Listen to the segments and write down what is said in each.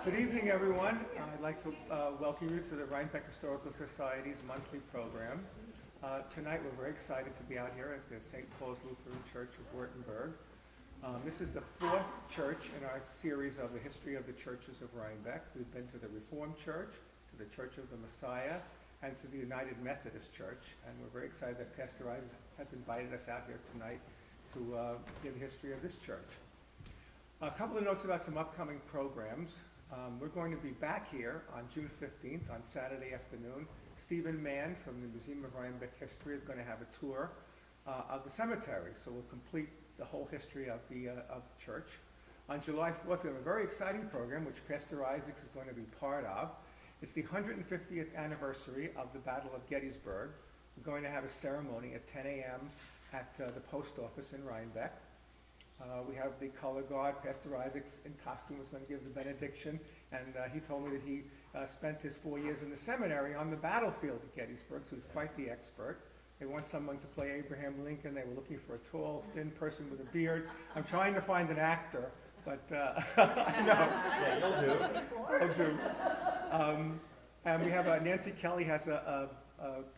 Good evening, everyone. I'd like to welcome you to the Rhinebeck Historical Society's monthly program. Tonight, we're very excited to be out here at the St. Paul's Lutheran Church of Wurtemburg. This is the fourth church in our series of the history of the churches of Rhinebeck. We've been to the Reformed Church, to the Church of the Messiah, and to the United Methodist Church. And we're very excited that Pastor Isaac has invited us out here tonight to give the history of this church. A couple of notes about some upcoming programs. We're going to be back here on June 15th on Saturday afternoon. Stephen Mann from the Museum of Rhinebeck History is going to have a tour of the cemetery, so we'll complete the whole history of the church. On July 4th, we have a very exciting program, which Pastor Isaacs is going to be part of. It's the 150th anniversary of the Battle of Gettysburg. We're going to have a ceremony at 10 a.m. at the post office in Rhinebeck. We have the color guard. Pastor Isaacs in costume was going to give the benediction, and he told me that he spent his 4 years in the seminary on the battlefield at Gettysburg, so he's quite the expert. They want someone to play Abraham Lincoln. They were looking for a tall, thin person with a beard. I'm trying to find an actor, but I know. Yeah, you'll do. I'll do. And we have Nancy Kelly has a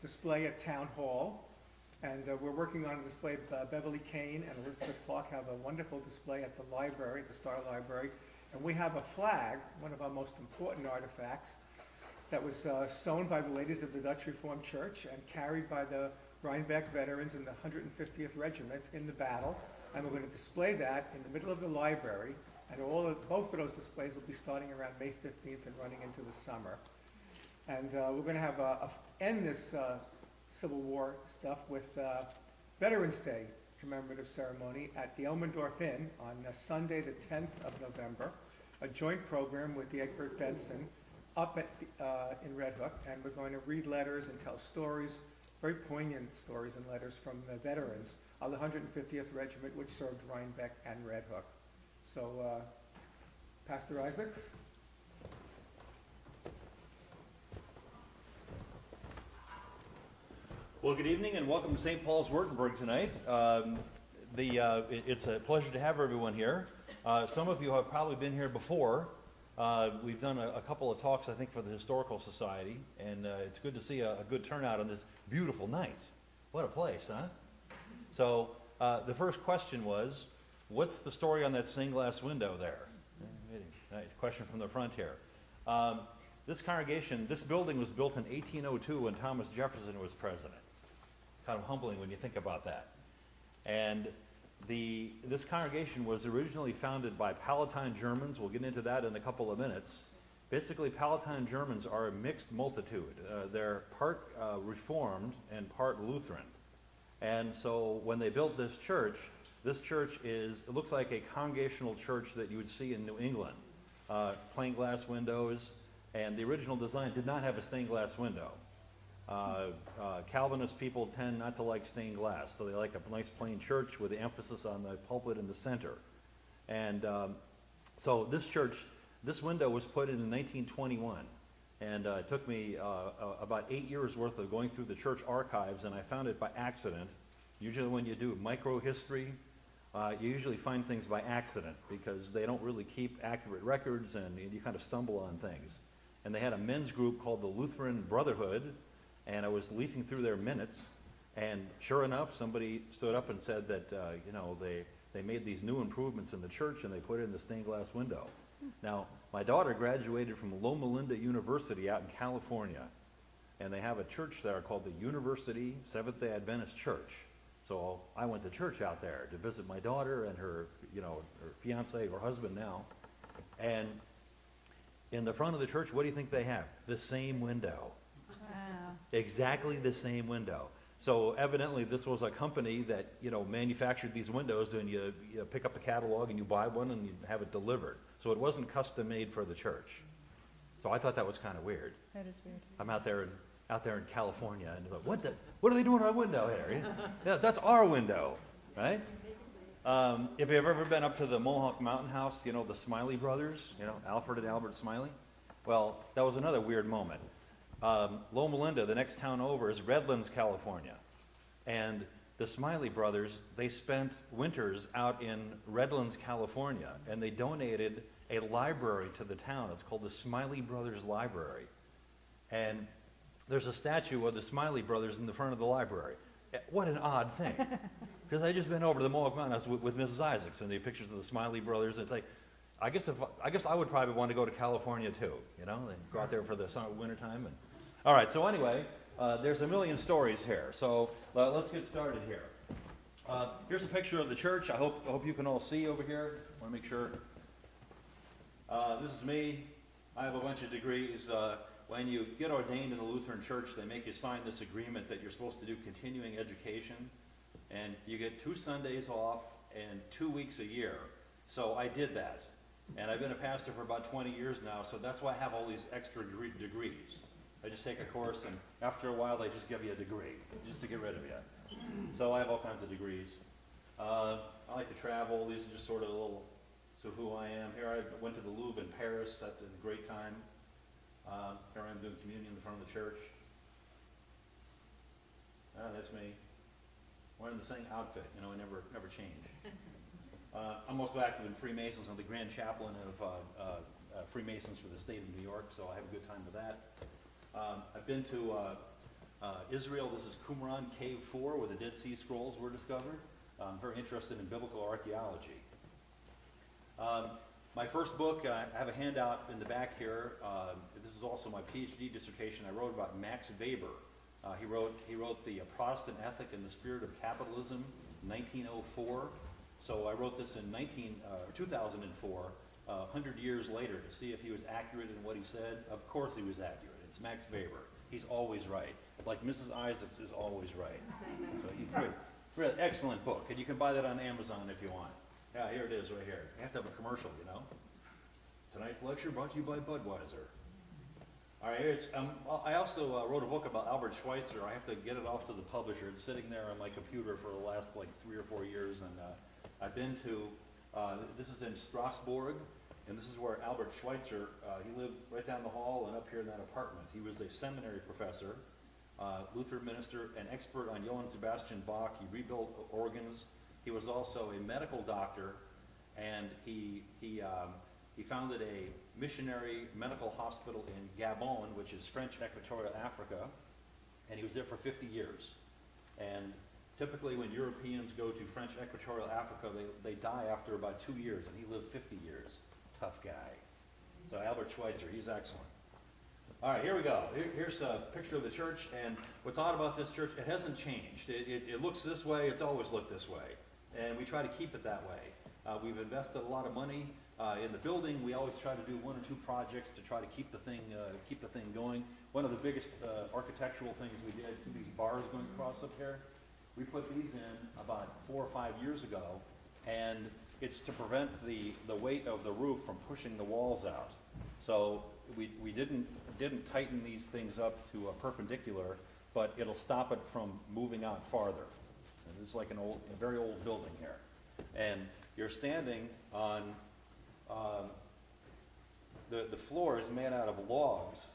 display at Town Hall. And we're working on a display. Beverly Kane and Elizabeth Clark have a wonderful display at the library, the Star Library. And we have a flag, one of our most important artifacts, that was sewn by the ladies of the Dutch Reformed Church and carried by the Rhinebeck veterans in the 150th Regiment in the battle. And we're going to display that in the middle of the library. And both of those displays will be starting around May 15th and running into the summer. And we're going to have end this Civil War stuff with Veterans Day commemorative ceremony at the Elmendorf Inn on Sunday the 10th of November, a joint program with the Egbert Benson up in Red Hook, and we're going to read letters and tell stories, very poignant stories and letters from the veterans of the 150th Regiment, which served Rhinebeck and Red Hook. So, Pastor Isaacs? Well, good evening and welcome to St. Paul's Wurtemberg tonight. It's a pleasure to have everyone here. Some of you have probably been here before. We've done a couple of talks, I think, for the Historical Society, and it's good to see a good turnout on this beautiful night. What a place, huh? So the first question was, what's the story on that stained glass window there? Question from the front here. This congregation, this building was built in 1802 when Thomas Jefferson was president. Kind of humbling when you think about that. And this congregation was originally founded by Palatine Germans. We'll get into that in a couple of minutes. Basically, Palatine Germans are a mixed multitude. They're part Reformed and part Lutheran. And so when they built this church it looks like a congregational church that you would see in New England. Plain glass windows, and the original design did not have a stained glass window. Calvinist people tend not to like stained glass, so they like a nice plain church with the emphasis on the pulpit in the center. And so this window was put in 1921, and it took me about 8 years worth of going through the church archives, and I found it by accident. Usually when you do microhistory, you usually find things by accident because they don't really keep accurate records, and you kind of stumble on things. And they had a men's group called the Lutheran Brotherhood, and I was leafing through their minutes, and sure enough, somebody stood up and said that they made these new improvements in the church and they put in the stained glass window. Now, my daughter graduated from Loma Linda University out in California, and they have a church there called the University Seventh-day Adventist Church. So I went to church out there to visit my daughter and her fiance, or husband now, and in the front of the church, what do you think they have? The same window. Wow. Exactly the same window. So evidently this was a company that, manufactured these windows, and you pick up the catalog and you buy one and you have it delivered. So it wasn't custom made for the church. So I thought that was kind of weird. That is weird. I'm out there in California, and what are they doing on our window here? Yeah, that's our window, right? If you've ever been up to the Mohawk Mountain House, the Smiley brothers, Alfred and Albert Smiley, well, that was another weird moment. Loma Linda, the next town over, is Redlands, California, and the Smiley brothers, they spent winters out in Redlands, California, and they donated a library to the town. It's called the Smiley Brothers Library. And there's a statue of the Smiley Brothers in the front of the library. What an odd thing. Because I just been over to the Mohawk Mountains with Mrs. Isaacs and the pictures of the Smiley Brothers. It's like, I guess I would probably want to go to California too, you know, and go out there for the winter time. And all right, so anyway, there's a million stories here. So let's get started here. Here's a picture of the church. I hope you can all see over here. I want to make sure. This is me. I have a bunch of degrees. When you get ordained in the Lutheran Church, they make you sign this agreement that you're supposed to do continuing education, and you get 2 Sundays off and 2 weeks a year. So I did that, and I've been a pastor for about 20 years now, so that's why I have all these extra degrees. I just take a course, and after a while, they just give you a degree, just to get rid of you. So I have all kinds of degrees. I like to travel. These are just sort of a little, so who I am. Here I went to the Louvre in Paris. That's a great time. Here I am doing communion in front of the church. That's me. Wearing the same outfit, you know, I never change. I'm also active in Freemasons. I'm the Grand Chaplain of Freemasons for the state of New York, so I have a good time with that. I've been to Israel. This is Qumran Cave 4, where the Dead Sea Scrolls were discovered. I'm very interested in biblical archaeology. My first book, I have a handout in the back here. This is also my PhD dissertation. I wrote about Max Weber. He wrote the Protestant Ethic and the Spirit of Capitalism, 1904. So I wrote this in 2004, 100 years later, to see if he was accurate in what he said. Of course he was accurate. It's Max Weber. He's always right. Like Mrs. Isaacs is always right. So really excellent book, and you can buy that on Amazon if you want. Yeah, here it is right here. You have to have a commercial, you know. Tonight's lecture brought to you by Budweiser. All right, here I also wrote a book about Albert Schweitzer. I have to get it off to the publisher. It's sitting there on my computer for the last like 3 or 4 years, and I've been to, this is in Strasbourg, and this is where Albert Schweitzer, he lived right down the hall and up here in that apartment. He was a seminary professor, Lutheran minister, an expert on Johann Sebastian Bach. He rebuilt organs. He was also a medical doctor, and he founded a missionary medical hospital in Gabon, which is French Equatorial Africa, and he was there for 50 years. And typically when Europeans go to French Equatorial Africa, they die after about 2 years, and he lived 50 years. Tough guy. So Albert Schweitzer, he's excellent. All right, here we go. Here's a picture of the church, and what's odd about this church, it hasn't changed. It looks this way, it's always looked this way, and we try to keep it that way. We've invested a lot of money in the building. We always try to do 1 or 2 projects to try to keep the thing going. One of the biggest architectural things we did, see these bars going across up here? We put these in about 4 or 5 years ago, and it's to prevent the weight of the roof from pushing the walls out. So we didn't tighten these things up to a perpendicular, but it'll stop it from moving out farther. And it's like a very old building here, and you're standing on the floor is made out of logs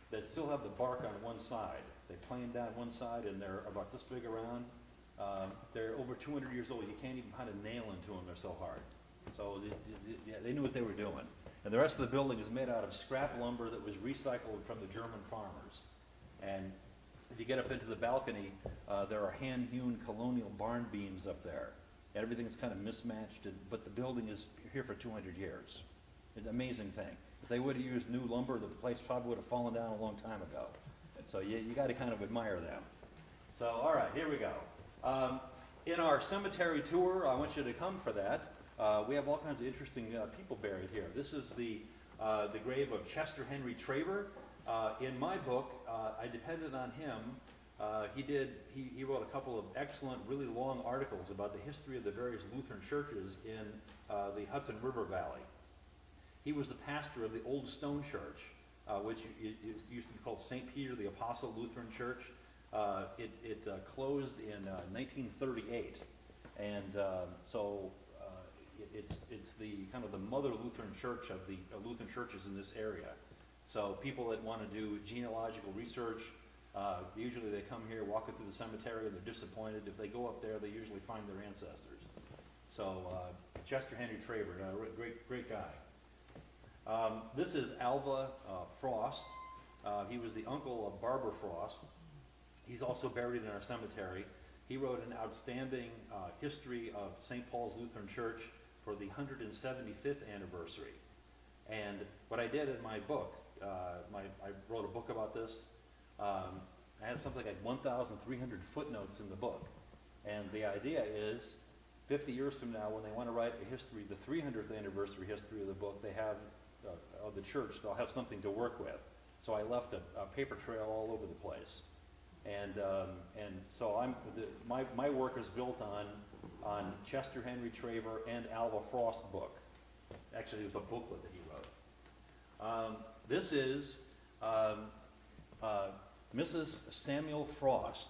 that still have the bark on one side. They plane down one side, and they're about this big around. They're over 200 years old. You can't even put a nail into them. They're so hard. So they knew what they were doing. And the rest of the building is made out of scrap lumber that was recycled from the German farmers. And if you get up into the balcony, there are hand-hewn colonial barn beams up there. Everything's kind of mismatched, but the building is here for 200 years. It's an amazing thing. If they would have used new lumber, the place probably would have fallen down a long time ago. So you got to kind of admire them. So, all right, here we go. In our cemetery tour, I want you to come for that. We have all kinds of interesting people buried here. This is the grave of Chester Henry Traver. In my book, I depended on him. He wrote a couple of excellent, really long articles about the history of the various Lutheran churches in the Hudson River Valley. He was the pastor of the Old Stone Church, which used to be called St. Peter the Apostle Lutheran Church. It closed in 1938, and so it's the kind of the mother Lutheran church of the Lutheran churches in this area. So people that want to do genealogical research, usually they come here, walking through the cemetery, and they're disappointed. If they go up there, they usually find their ancestors. So Chester Henry Traver, great guy. This is Alva Frost. He was the uncle of Barbara Frost. He's also buried in our cemetery. He wrote an outstanding history of St. Paul's Lutheran Church for the 175th anniversary. And what I did in my book, I wrote a book about this. I have something like 1,300 footnotes in the book. And the idea is, 50 years from now, when they want to write a history, the 300th anniversary history of the book, they have, of the church, they'll have something to work with. So I left a paper trail all over the place. And so my work is built on Chester Henry Traver and Alva Frost's book. Actually, it was a booklet that he wrote. This is Mrs. Samuel Frost,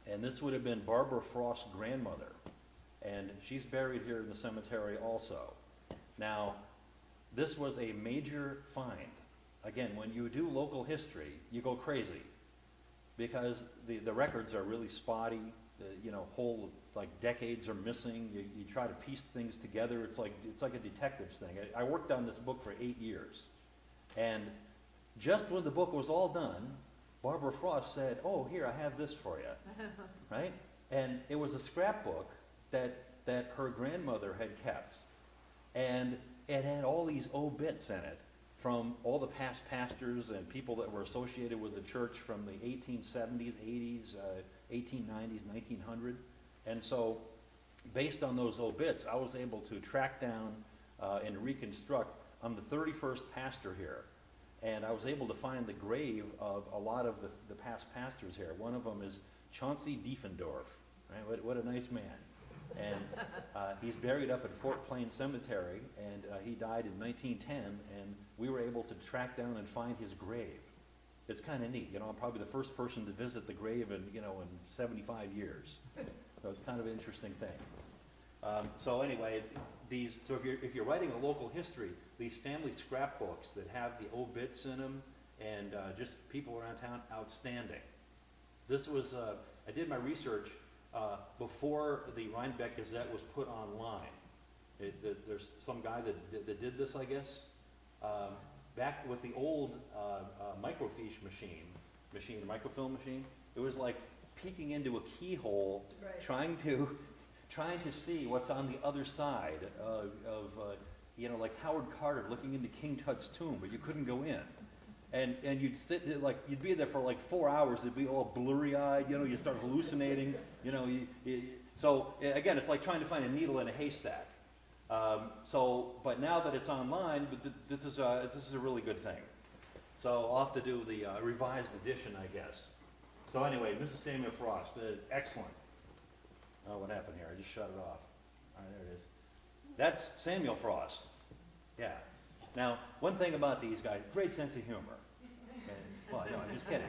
and this would have been Barbara Frost's grandmother, and she's buried here in the cemetery also. Now, this was a major find. Again, when you do local history, you go crazy, because the records are really spotty. Whole decades are missing. You try to piece things together. It's like a detective's thing. I worked on this book for 8 years, and just when the book was all done, Barbara Frost said, "Oh, here, I have this for you," right? And it was a scrapbook that her grandmother had kept, and it had all these obits in it from all the past pastors and people that were associated with the church from the 1870s, 80s, 1890s, 1900. And so, based on those obits, I was able to track down and reconstruct. I'm the 31st pastor here, and I was able to find the grave of a lot of the past pastors here. One of them is Chauncey Diefendorf, right? What a nice man. And he's buried up at Fort Plain Cemetery, and he died in 1910, and we were able to track down and find his grave. It's kind of neat. I'm probably the first person to visit the grave in 75 years. So it's kind of an interesting thing. So anyway, so if you're writing a local history, these family scrapbooks that have the obits in them and just people around town, outstanding. This was, I did my research before the Rhinebeck Gazette was put online. There's some guy that did this, I guess. Back with the old microfiche microfilm machine, it was like peeking into a keyhole, right, trying to see what's on the other side of like Howard Carter looking into King Tut's tomb, but you couldn't go in. And you'd sit you'd be there for like 4 hours. It'd be all blurry-eyed. You start hallucinating. So again, it's like trying to find a needle in a haystack. But now that it's online, this is a really good thing. So I'll have to do the revised edition, I guess. So anyway, Mrs. Samuel Frost, excellent. Oh, what happened here? I just shut it off. All right, there it is. That's Samuel Frost. Yeah. Now, one thing about these guys, great sense of humor. Okay. Well, no, I'm just kidding.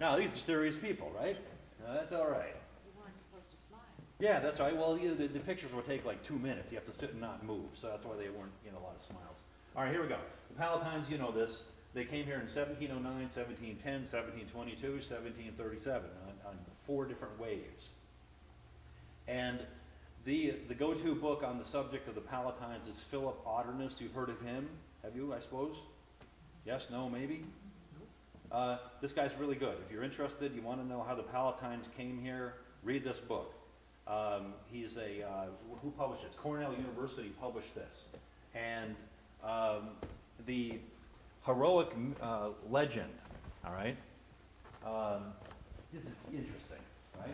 No, these are serious people, right? That's all right. You weren't supposed to smile. Yeah, that's right. Well, the pictures will take like 2 minutes. You have to sit and not move, so that's why they weren't a lot of smiles. All right, here we go. The Palatines, you know this. They came here in 1709, 1710, 1722, 1737 on 4 different waves. And the go-to book on the subject of the Palatines is Phillip. You've heard of him? Have you, I suppose? Yes, no, maybe? This guy's really good. If you're interested, you want to know how the Palatines came here, read this book. He's who published this? Cornell University published this. And the heroic legend, all right? This is interesting, right?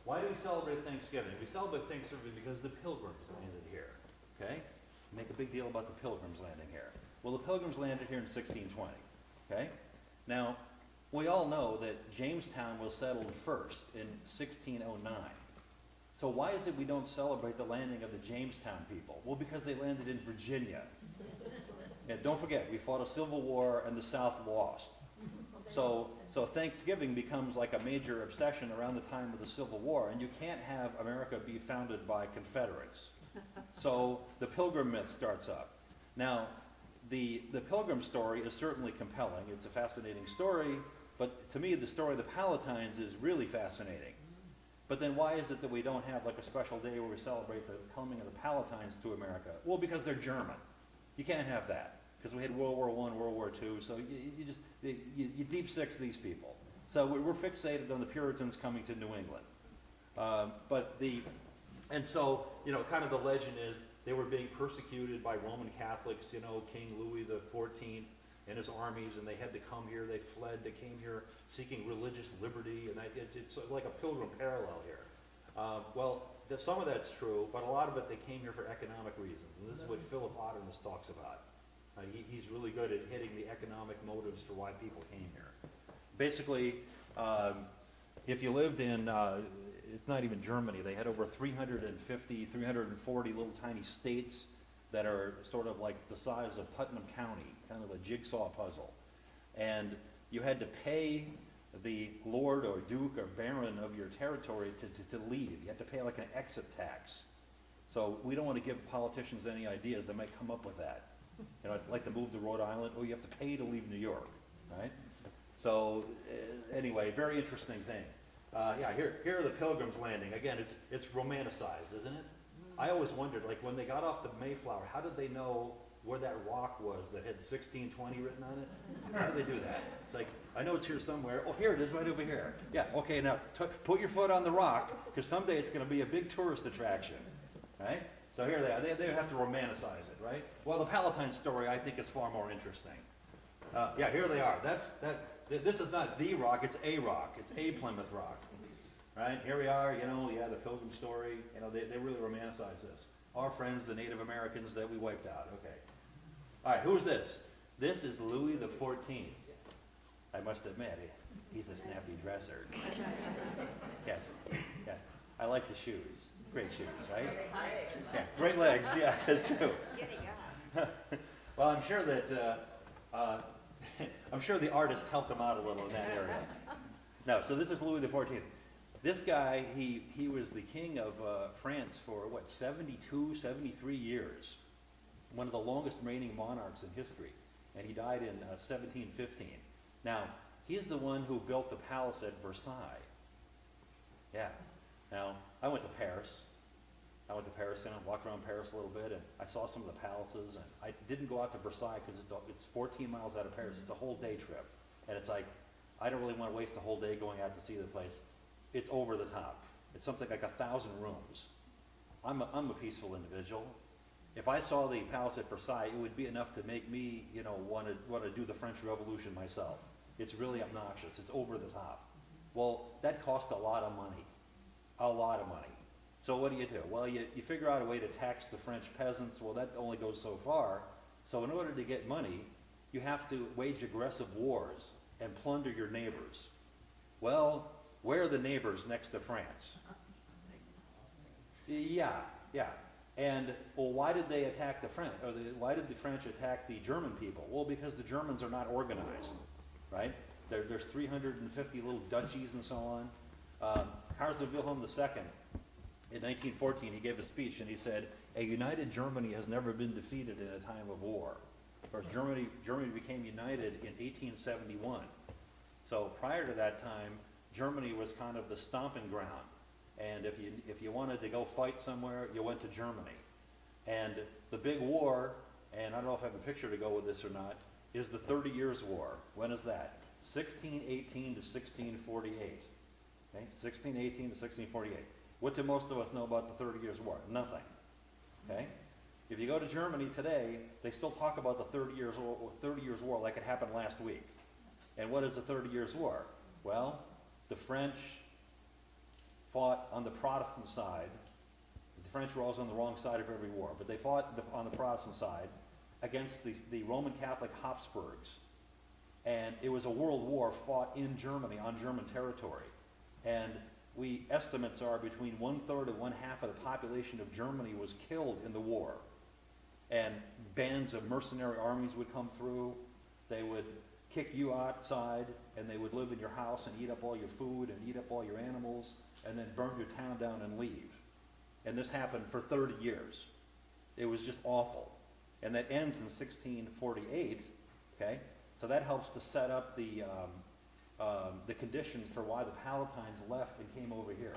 Why do we celebrate Thanksgiving? We celebrate Thanksgiving because the Pilgrims landed here, okay? Make a big deal about the Pilgrims landing here. Well, the Pilgrims landed here in 1620, okay? Now, we all know that Jamestown was settled first in 1609. So why is it we don't celebrate the landing of the Jamestown people? Well, because they landed in Virginia. And don't forget, we fought a civil war and the South lost. So Thanksgiving becomes like a major obsession around the time of the Civil War, and you can't have America be founded by Confederates. So the Pilgrim myth starts up. Now, the Pilgrim story is certainly compelling. It's a fascinating story, but to me, the story of the Palatines is really fascinating. But then why is it that we don't have like a special day where we celebrate the coming of the Palatines to America? Well, because they're German. You can't have that, because we had World War I, World War II, so you deep six these people. So we're fixated on the Puritans coming to New England. And so, kind of the legend is they were being persecuted by Roman Catholics, King Louis the 14th and his armies, and they had to come here. They fled. They came here seeking religious liberty, and it's like a pilgrim parallel here. Some of that's true, but a lot of it, they came here for economic reasons, and this is what Phillip talks about. He's really good at hitting the economic motives for why people came here. Basically, if you lived in, it's not even Germany, they had over 350, 340 little tiny states that are sort of like the size of Putnam County, kind of a jigsaw puzzle. And you had to pay the lord or duke or baron of your territory to leave. You had to pay like an exit tax. So we don't want to give politicians any ideas. They might come up with that. I'd like to move to Rhode Island. Oh, you have to pay to leave New York, right? So anyway, very interesting thing. Here are the Pilgrims landing. Again, it's romanticized, isn't it? I always wondered, like when they got off the Mayflower, how did they know where that rock was that had 1620 written on it? How did they do that? It's like, I know it's here somewhere. Oh, here it is, right over here. Yeah, okay, now put your foot on the rock, because someday it's going to be a big tourist attraction, right? So here they are. They have to romanticize it, right? Well, the Palatine story, I think, is far more interesting. Here they are. This is not the rock, it's a rock. It's a Plymouth Rock, right? Here we are, the Pilgrim story. They really romanticize this. Our friends, the Native Americans that we wiped out. Okay. All right, who's this? This is Louis the 14th. I must admit, he's a snappy dresser. Yes. I like the shoes. Great shoes, right? Yeah, great legs. Yeah, that's true. Well, I'm sure that I'm sure the artist helped him out a little in that area. No, so this is Louis the 14th. This guy, he was the king of France for 72, 73 years. One of the longest reigning monarchs in history. And he died in 1715. Now, he's the one who built the palace at Versailles. Yeah. Now, I went to Paris, and I walked around Paris a little bit, and I saw some of the palaces, and I didn't go out to Versailles because it's 14 miles out of Paris. It's a whole day trip. And it's like, I don't really want to waste a whole day going out to see the place. It's over the top. It's something like 1,000 rooms. I'm a peaceful individual. If I saw the palace at Versailles, it would be enough to make me, want to do the French Revolution myself. It's really obnoxious. It's over the top. Well, that cost a lot of money. A lot of money. So what do? Well, you figure out a way to tax the French peasants. Well, that only goes so far. So in order to get money, you have to wage aggressive wars and plunder your neighbors. Well, where are the neighbors next to France? Yeah. And, why did they attack the French? Why did the French attack the German people? Well, because the Germans are not organized, right? There's 350 little duchies and so on. Kaiser Wilhelm II, in 1914, he gave a speech and he said, a united Germany has never been defeated in a time of war. Of course, Germany became united in 1871. So prior to that time, Germany was kind of the stomping ground. And if you wanted to go fight somewhere, you went to Germany. And the big war, and I don't know if I have a picture to go with this or not, is the 30 Years' War. When is that? 1618 to 1648. Okay? 1618 to 1648. What do most of us know about the 30 Years' War? Nothing. Okay? If you go to Germany today, they still talk about the 30 Years' War like it happened last week. And what is the 30 Years' War? Well, the French fought on the Protestant side. The French were always on the wrong side of every war, but they fought on the Protestant side against the Roman Catholic Habsburgs. And it was a world war fought in Germany, on German territory. And estimates are between 1/3 and 1/2 of the population of Germany was killed in the war. And bands of mercenary armies would come through. They would kick you outside, and they would live in your house and eat up all your food and eat up all your animals, and then burn your town down and leave. And this happened for 30 years. It was just awful. And that ends in 1648, okay? So that helps to set up the conditions for why the Palatines left and came over here.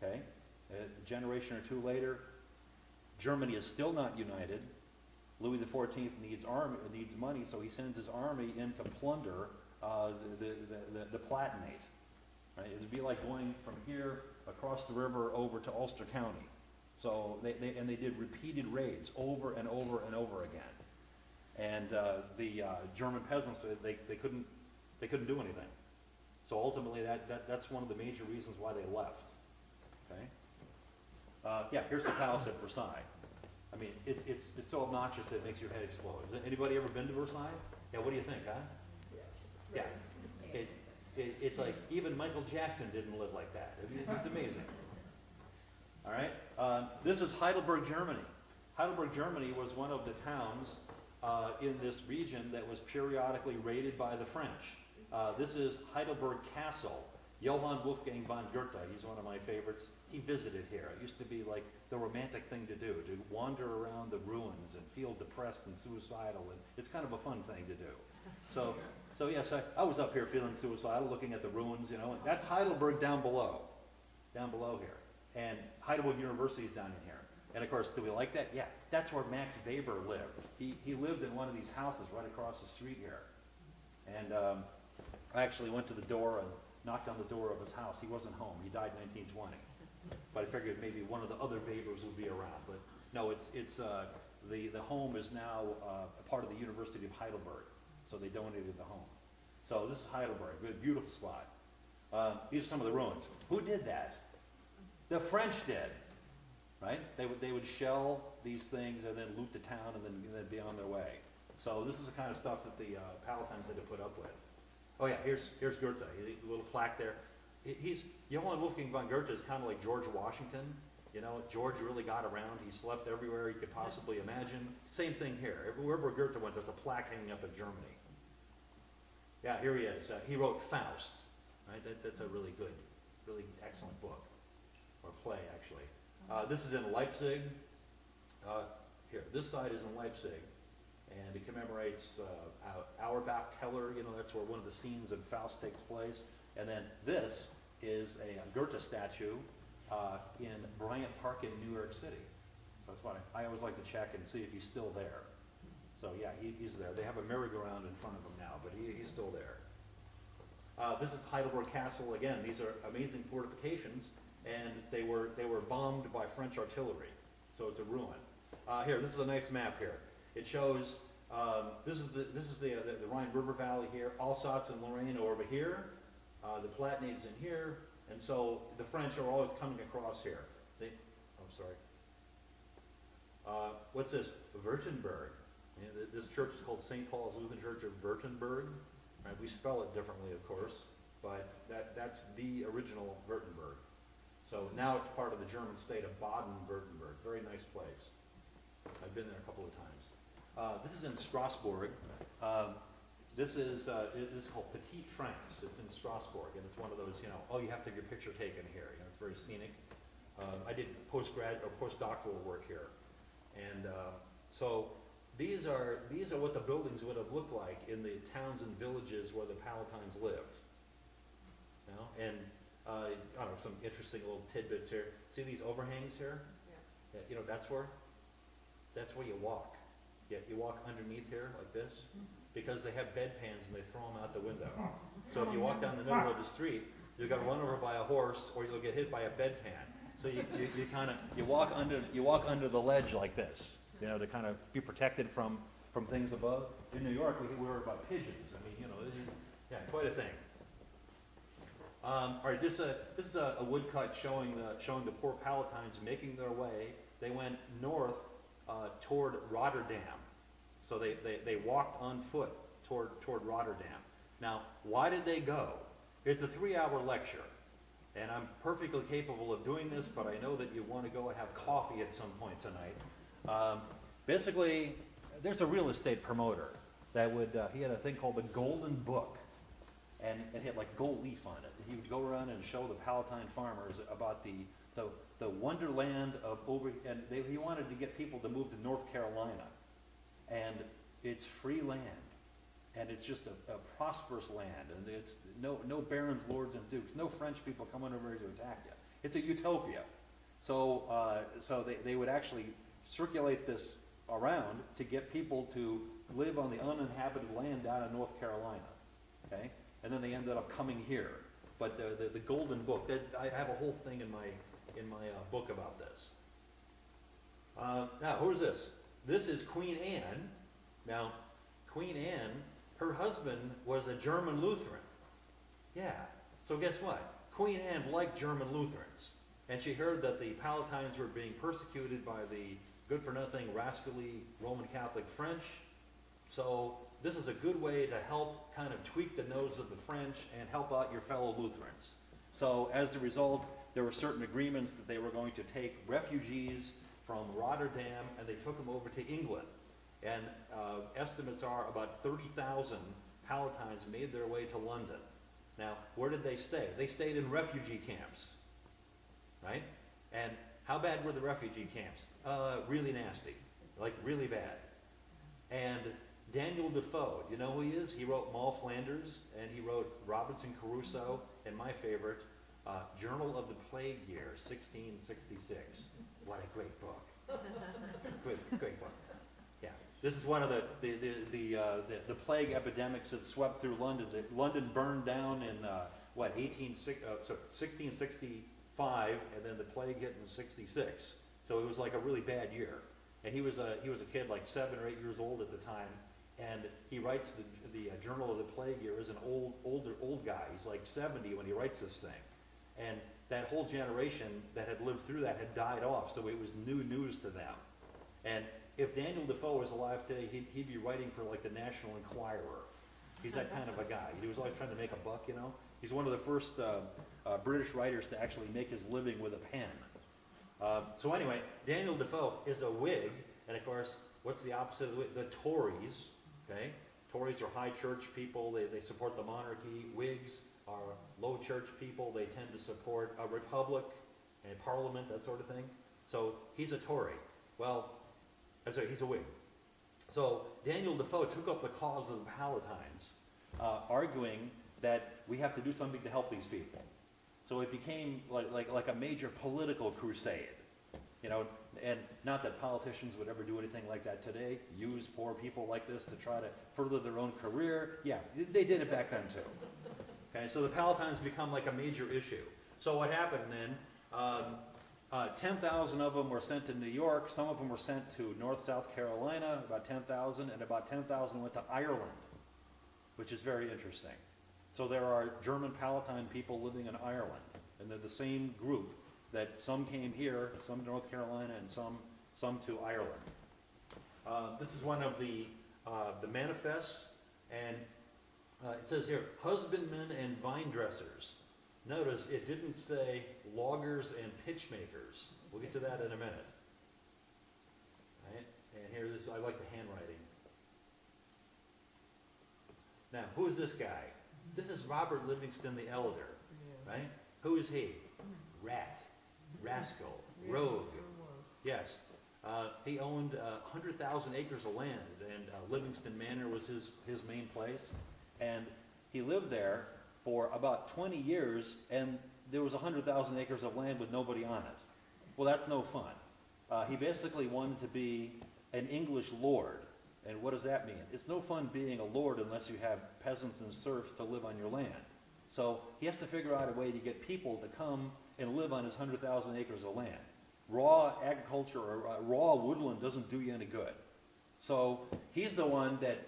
okay? A generation or two later, Germany is still not united. Louis XIV needs money, so he sends his army in to plunder the Palatinate. Right? It'd be like going from here across the river over to Ulster County. So they did repeated raids over and over and over again. And the German peasants, they couldn't do anything. So ultimately, that's one of the major reasons why they left. Okay. Yeah, here's the palace at Versailles. I mean, it's so obnoxious that it makes your head explode. Has anybody ever been to Versailles? Yeah, what do you think, huh? Yeah. It's like even Michael Jackson didn't live like that. It's amazing. All right. This is Heidelberg, Germany. Heidelberg, Germany was one of the towns in this region that was periodically raided by the French. This is Heidelberg Castle. Johann Wolfgang von Goethe, he's one of my favorites. He visited here. It used to be like the romantic thing to do, to wander around the ruins and feel depressed and suicidal, and it's kind of a fun thing to do. So yes, I was up here feeling suicidal, looking at the ruins, you know, and that's Heidelberg down below here. And Heidelberg University is down in here. And of course, do we like that? Yeah, that's where Max Weber lived. He lived in one of these houses right across the street here. And I actually went to the door and knocked on the door of his house. He wasn't home. He died in 1920. But I figured maybe one of the other Webers would be around. But no, the home is now a part of the University of Heidelberg. So they donated the home. So this is Heidelberg, a beautiful spot. These are some of the ruins. Who did that? The French did, right? They would shell these things and then loot the town and then be on their way. So this is the kind of stuff that the Palatines had to put up with. Oh yeah, here's Goethe, a little plaque there. Johann Wolfgang von Goethe is kind of like George Washington. You know, George really got around. He slept everywhere you could possibly imagine. Same thing here. Wherever Goethe went, there's a plaque hanging up in Germany. Yeah, here he is. He wrote Faust. Right? That's a really good, really excellent book, or play actually. This is in Leipzig. Here, this side is in Leipzig, and it commemorates Auerbach Keller. You know, that's where one of the scenes in Faust takes place. And then this is a Goethe statue in Bryant Park in New York City. That's why I always like to check and see if he's still there. So yeah, he's there. They have a merry-go-round in front of him now, but he's still there. This is Heidelberg Castle. Again, these are amazing fortifications, and they were bombed by French artillery, so it's a ruin. Here, this is a nice map here. It shows this is the Rhine River Valley here. Alsace and Lorraine are over here. The Palatinate's in here, and so the French are always coming across here. What's this? Wurtemberg. You know, this church is called St. Paul's Lutheran Church of Wurtemberg. Right? We spell it differently, of course, but that's the original Wurtemberg. So now it's part of the German state of Baden-Württemberg. Very nice place. I've been there a couple of times. This is in Strasbourg. This is called Petite France. It's in Strasbourg, and it's one of those, you know, oh, you have to have your picture taken here. You know, it's very scenic. I did postdoctoral work here, and so these are what the buildings would have looked like in the towns and villages where the Palatines lived. You know, and I don't know, some interesting little tidbits here. See these overhangs here? Yeah. You know, that's where you walk. Yeah, you walk underneath here like this, because they have bedpans and they throw them out the window. So if you walk down the middle of the street, you're going to run over by a horse, or you'll get hit by a bedpan. So you walk under the ledge like this, you know, to kind of be protected from things above. In New York, we worry about pigeons. I mean, you know, yeah, quite a thing. All right, this is a woodcut showing the poor Palatines making their way. They went north toward Rotterdam. So they walked on foot toward Rotterdam. Now, why did they go? It's a 3-hour lecture, and I'm perfectly capable of doing this, but I know that you want to go and have coffee at some point tonight. Basically, there's a real estate promoter that he had a thing called the Golden Book, and it had like gold leaf on it. He would go around and show the Palatine farmers about the wonderland of he wanted to get people to move to North Carolina. And it's free land, and it's just a prosperous land, and it's no barons, lords, and dukes, no French people coming over here to attack you. It's a utopia. So, they would actually circulate this around to get people to live on the uninhabited land down in North Carolina, okay? And then they ended up coming here. But the Golden Book, I have a whole thing in my book about this. Now, who's this? This is Queen Anne. Now, Queen Anne, her husband was a German Lutheran. Yeah, so guess what? Queen Anne liked German Lutherans. And she heard that the Palatines were being persecuted by the good-for-nothing, rascally Roman Catholic French. So this is a good way to help kind of tweak the nose of the French and help out your fellow Lutherans. So as a result, there were certain agreements that they were going to take refugees from Rotterdam, and they took them over to England. And estimates are about 30,000 Palatines made their way to London. Now, where did they stay? They stayed in refugee camps, right? And how bad were the refugee camps? Really nasty, like really bad. And Daniel Defoe, you know who he is? He wrote Moll Flanders, and he wrote Robinson Crusoe, and my favorite, Journal of the Plague Year, 1666. What a great book. Great book. Yeah, this is one of the plague epidemics that swept through London. London burned down in 1665, and then the plague hit in 66. So it was like a really bad year. And he was a kid like 7 or 8 years old at the time, and he writes the Journal of the Plague Year as an old guy. He's like 70 when he writes this thing, and that whole generation that had lived through that had died off, so it was new news to them. And if Daniel Defoe was alive today, he'd be writing for like the National Enquirer. He's that kind of a guy. He was always trying to make a buck, you know. He's one of the first British writers to actually make his living with a pen. So anyway, Daniel Defoe is a Whig, and of course, what's the opposite of the Whig? The Tories, okay? Tories are high church people, they support the monarchy. Whigs are low church people, they tend to support a republic and parliament, that sort of thing. So he's a Tory. Well, I'm sorry, he's a Whig. So Daniel Defoe took up the cause of the Palatines, arguing that we have to do something to help these people. So it became like a major political crusade, you know, and not that politicians would ever do anything like that today, use poor people like this to try to further their own career. Yeah, they did it back then too. Okay, so the Palatines become like a major issue. So what happened then, 10,000 of them were sent to New York, some of them were sent to South Carolina, about 10,000, and about 10,000 went to Ireland, which is very interesting. So there are German Palatine people living in Ireland, and they're the same group that some came here, some to North Carolina, and some to Ireland. This is one of the manifests, and it says here, husbandmen and vine dressers. Notice it didn't say loggers and pitch makers. We'll get to that in a minute. Right? And here this, I like the handwriting. Now, who is this guy? This is Robert Livingston the Elder, right? Who is he? Rat, rascal, rogue. Yes. He owned 100,000 acres of land, and Livingston Manor was his main place. And he lived there for about 20 years, and there was 100,000 acres of land with nobody on it. Well, that's no fun. He basically wanted to be an English lord. And what does that mean? It's no fun being a lord unless you have peasants and serfs to live on your land. So he has to figure out a way to get people to come and live on his 100,000 acres of land. Raw agriculture or raw woodland doesn't do you any good. So he's the one that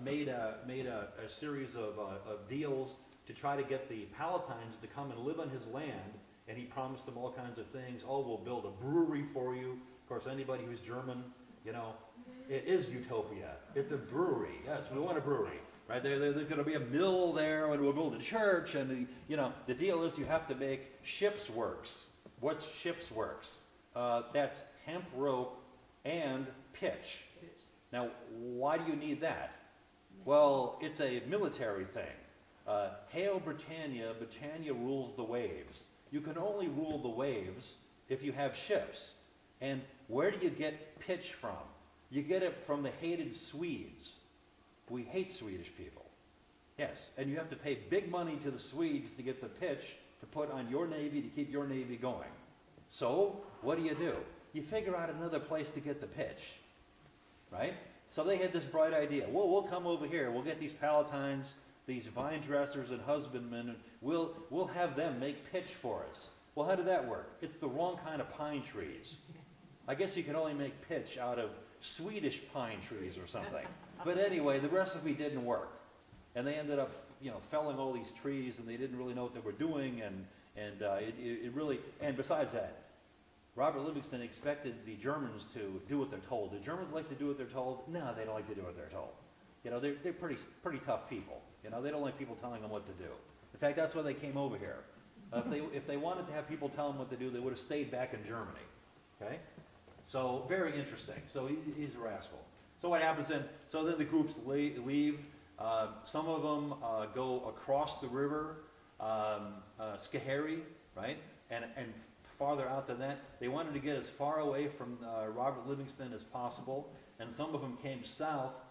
made a series of deals to try to get the Palatines to come and live on his land, and he promised them all kinds of things. Oh, we'll build a brewery for you. Of course, anybody who's German, you know, it is utopia. It's a brewery. Yes, we want a brewery. Right? There's going to be a mill there, and we'll build a church, and you know, the deal is you have to make ships works. What's ships works? That's hemp rope and pitch. Now, why do you need that? Well, it's a military thing. Hail Britannia, Britannia rules the waves. You can only rule the waves if you have ships. And where do you get pitch from? You get it from the hated Swedes. We hate Swedish people. Yes, and you have to pay big money to the Swedes to get the pitch to put on your Navy to keep your Navy going. So, what do? You figure out another place to get the pitch, right? So they had this bright idea. Well, we'll come over here. We'll get these Palatines, these vine dressers and husbandmen, and we'll have them make pitch for us. Well, how did that work? It's the wrong kind of pine trees. I guess you can only make pitch out of Swedish pine trees or something. But anyway, the recipe didn't work. And they ended up, felling all these trees, and they didn't really know what they were doing, and it really, and besides that, Robert Livingston expected the Germans to do what they're told. Do Germans like to do what they're told? No, they don't like to do what they're told. They're pretty tough people. They don't like people telling them what to do. In fact, that's why they came over here. If they wanted to have people tell them what to do, they would have stayed back in Germany. Okay? So very interesting. So he's a rascal. So what happens then? So then the groups leave. Some of them go across the river, Schoharie, right? And farther out than that. They wanted to get as far away from Robert Livingston as possible, and some of them came south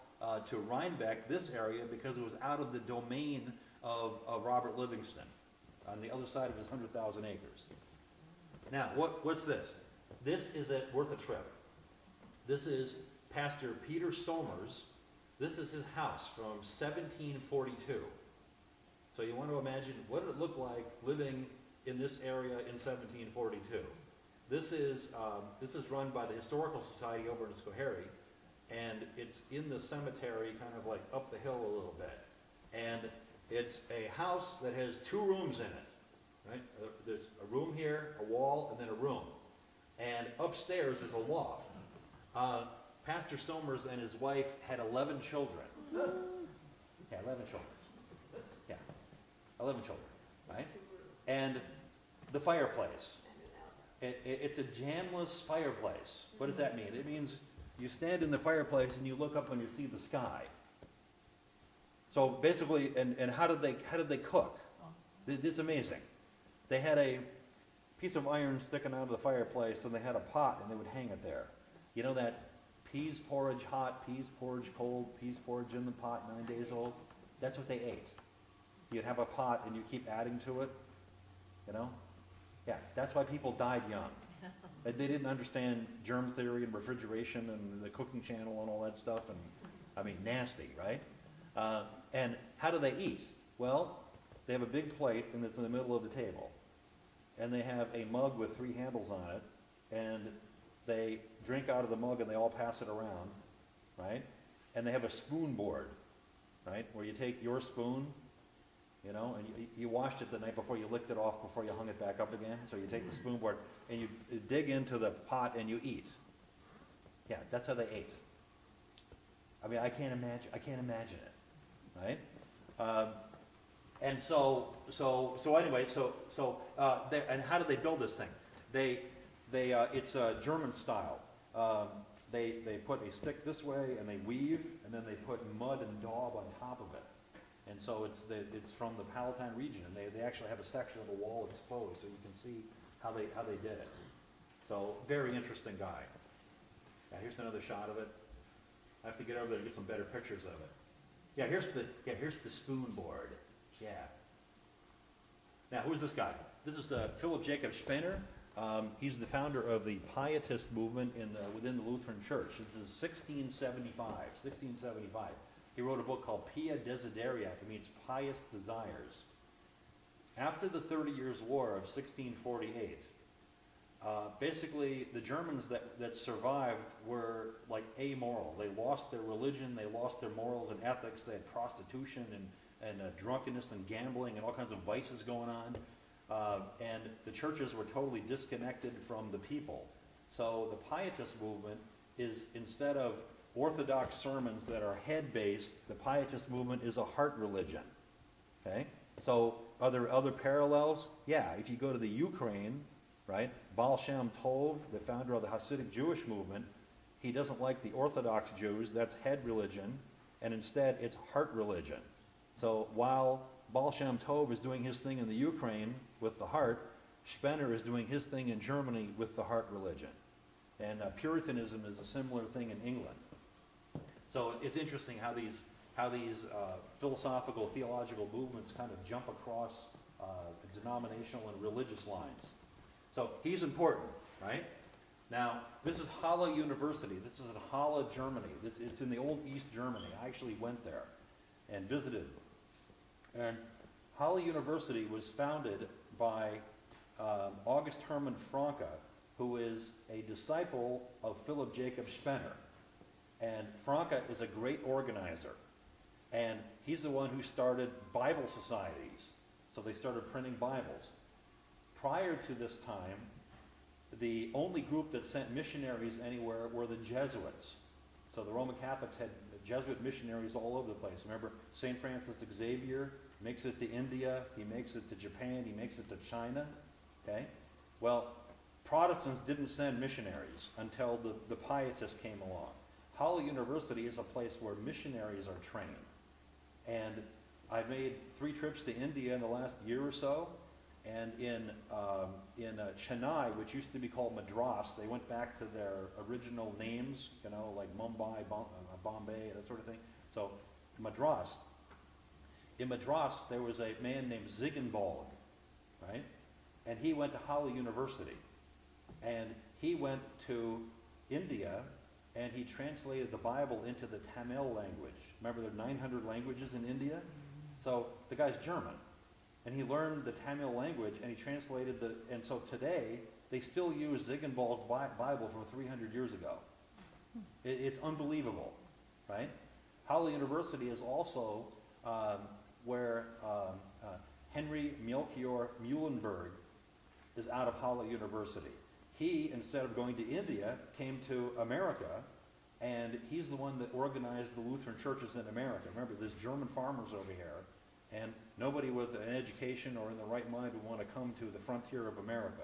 to Rhinebeck, this area, because it was out of the domain of Robert Livingston, on the other side of his 100,000 acres. Now, what's this? This is worth a trip. This is Pastor Peter Somers. This is his house from 1742. So you want to imagine what did it look like living in this area in 1742. This is run by the Historical Society over in Schoharie, and it's in the cemetery, kind of like up the hill a little bit. And it's a house that has 2 rooms in it, right? There's a room here, a wall, and then a room. And upstairs is a loft. Pastor Somers and his wife had 11 children. Yeah, 11 children. Yeah, 11 children, right? And the fireplace. It's a jamless fireplace. What does that mean? It means you stand in the fireplace and you look up and you see the sky. So basically, and how did they cook? It's amazing. They had a piece of iron sticking out of the fireplace, and they had a pot, and they would hang it there. You know that peas porridge hot, peas porridge cold, peas porridge in the pot, 9 days old? That's what they ate. You'd have a pot, and you keep adding to it. Yeah, that's why people died young. They didn't understand germ theory and refrigeration and the cooking channel and all that stuff, and nasty, right? And how do they eat? Well, they have a big plate, and it's in the middle of the table. And they have a mug with 3 handles on it, and they drink out of the mug and they all pass it around, right? And they have a spoon board, right, where you take your spoon, and you washed it the night before, you licked it off before you hung it back up again. So you take the spoon board and you dig into the pot and you eat. Yeah, that's how they ate. I can't imagine it, right? And so anyway, and how do they build this thing? It's a German style. They put a stick this way and they weave, and then they put mud and daub on top of it. And so it's from the Palatine region, and they actually have a section of the wall exposed, so you can see how they did it. So very interesting guy. Yeah, here's another shot of it. I have to get over there to get some better pictures of it. Yeah, here's the spoon board. Yeah. Now, who's this guy? This is Phillip Jacob Spener. He's the founder of the Pietist movement within the Lutheran Church. This is 1675. He wrote a book called Pia Desideriac. It means pious desires. After the 30 Years' War of 1648, basically the Germans that survived were like amoral. They lost their religion, they lost their morals and ethics, they had prostitution and drunkenness and gambling and all kinds of vices going on. And the churches were totally disconnected from the people. So the Pietist movement is, instead of Orthodox sermons that are head-based, the Pietist movement is a heart religion. Okay? So are there other parallels? Yeah, if you go to the Ukraine, right, Baal Shem Tov, the founder of the Hasidic Jewish movement, he doesn't like the Orthodox Jews, that's head religion, and instead it's heart religion. So while Baal Shem Tov is doing his thing in the Ukraine with the heart, Spener is doing his thing in Germany with the heart religion. And Puritanism is a similar thing in England. So it's interesting how these philosophical, theological movements kind of jump across denominational and religious lines. So he's important, right? Now, this is Halle University. This is in Halle, Germany. It's in the old East Germany. I actually went there and visited. And Halle University was founded by August Hermann Franke, who is a disciple of Philip Jacob Spener. And Franke is a great organizer. And he's the one who started Bible societies. So they started printing Bibles. Prior to this time, the only group that sent missionaries anywhere were the Jesuits. So the Roman Catholics had Jesuit missionaries all over the place. Remember, St. Francis Xavier makes it to India, he makes it to Japan, he makes it to China. Okay? Well, Protestants didn't send missionaries until the Pietists came along. Halle University is a place where missionaries are trained. And I've made 3 trips to India in the last year or so. And in Chennai, which used to be called Madras, they went back to their original names, you know, like Mumbai, Bombay, that sort of thing. So Madras. In Madras, there was a man named Ziegenbalg, right? And he went to Halle University. And he went to India, and he translated the Bible into the Tamil language. Remember, there are 900 languages in India? So the guy's German. And he learned the Tamil language, and he translated and so today, they still use Ziegenbalg's Bible from 300 years ago. It's unbelievable, right? Halle University is also where Henry Melchior Muhlenberg is out of Halle University. He, instead of going to India, came to America, and he's the one that organized the Lutheran churches in America. Remember, there's German farmers over here, and nobody with an education or in the right mind would want to come to the frontier of America.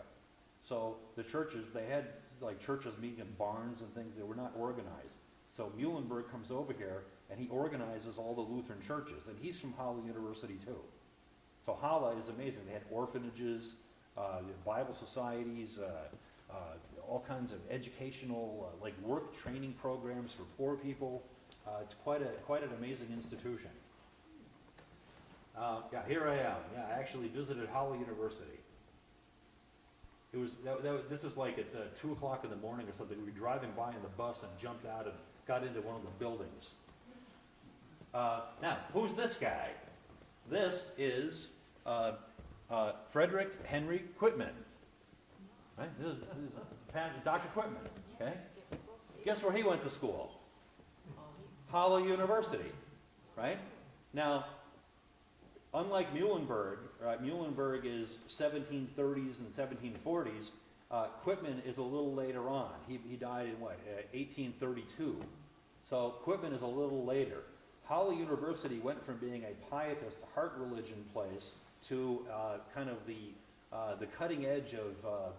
So the churches, they had like churches meeting in barns and things. They were not organized. So Muhlenberg comes over here, and he organizes all the Lutheran churches, and he's from Halle University too. So Halle is amazing. They had orphanages, Bible societies, all kinds of educational, like work training programs for poor people. It's quite an amazing institution. Yeah, here I am. Yeah, I actually visited Halle University. It was this is like at 2 o'clock in the morning or something. We were driving by in the bus and jumped out and got into one of the buildings. Now, who's this guy? This is Frederick Henry Quitman. Right? This is Dr. Quitman. Okay. Guess where he went to school? Halle University. Right? Now, unlike Muhlenberg, right, Muhlenberg is 1730s and 1740s. Quitman is a little later on. He died in what, 1832. So Quitman is a little later. Halle University went from being a pietist heart religion place to kind of the cutting edge of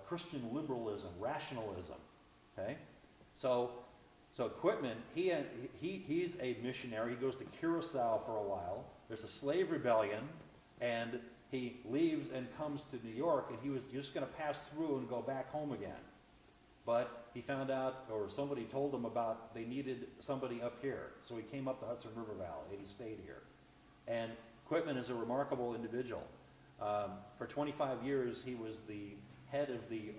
Christian liberalism, rationalism. Okay, so Quitman, he's a missionary. He goes to Curacao for a while. There's a slave rebellion, and he leaves and comes to New York, and he was just going to pass through and go back home again. But he found out, or somebody told him about, they needed somebody up here. So he came up the Hudson River Valley, and he stayed here. And Quitman is a remarkable individual. For 25 years, he was the head of the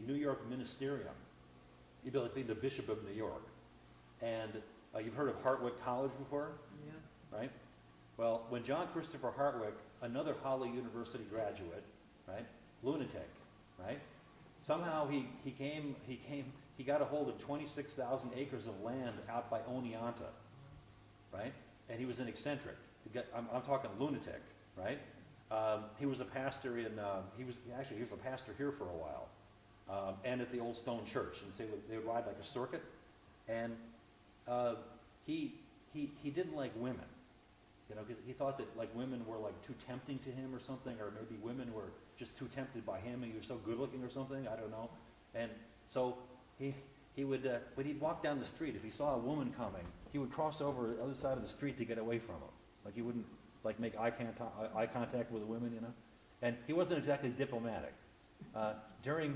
New York Ministerium. He'd be like being the Bishop of New York. And you've heard of Hartwick College before? Yeah. Right? Well, when John Christopher Hartwick, another Halle University graduate, right, lunatic, right, somehow he got a hold of 26,000 acres of land out by Oneonta, right? And he was an eccentric. I'm talking lunatic, right? He was a pastor he was a pastor here for a while, and at the Old Stone Church, and so they would ride like a circuit, and he didn't like women, you know, because he thought that like women were like too tempting to him or something, or maybe women were just too tempted by him, and he was so good looking or something, I don't know, and so he would, but he'd walk down the street. If he saw a woman coming, he would cross over the other side of the street to get away from him. Like he wouldn't like make eye contact with the women, you know. And he wasn't exactly diplomatic. During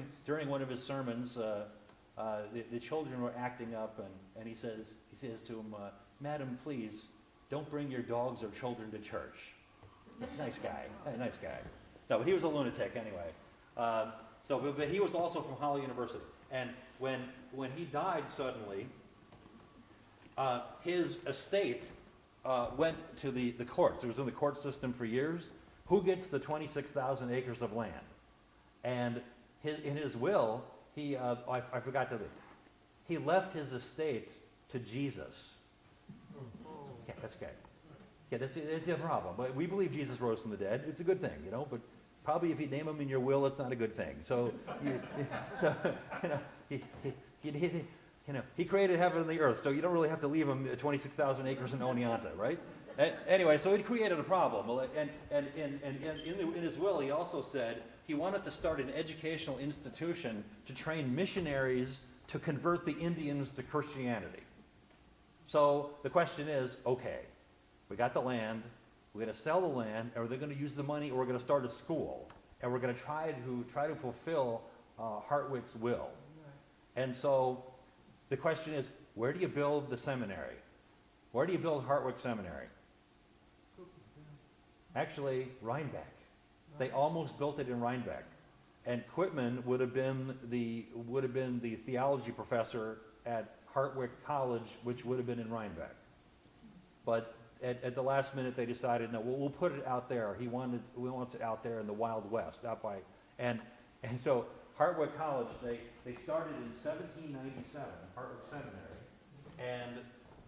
one of his sermons, the children were acting up, and he says to him, "Madam, please, don't bring your dogs or children to church. Nice guy, nice guy. No, but he was a lunatic anyway. But he was also from Holly University. And when he died suddenly, his estate went to the courts. It was in the court system for years. Who gets the 26,000 acres of land? And in his will, I forgot to, he left his estate to Jesus. Yeah, that's okay. Yeah, that's a problem. But we believe Jesus rose from the dead. It's a good thing, you know. But probably if you name him in your will, it's not a good thing. So, he created heaven and the earth. So you don't really have to leave him 26,000 acres in Oneonta, right? Anyway, so he created a problem. And in his will, he also said he wanted to start an educational institution to train missionaries to convert the Indians to Christianity. So the question is, okay, we got the land, we're going to sell the land, or they're going to use the money, or we're going to start a school, and we're going to try to fulfill Hartwick's will. And so the question is, where do you build the seminary? Where do you build Hartwick Seminary? Actually, Rhinebeck. They almost built it in Rhinebeck, and Quitman would have been the theology professor at Hartwick College, which would have been in Rhinebeck. But at the last minute, they decided, no, we'll put it out there. We wants it out there in the Wild West, out by, and so Hartwick College, they started in 1797, Hartwick Seminary, and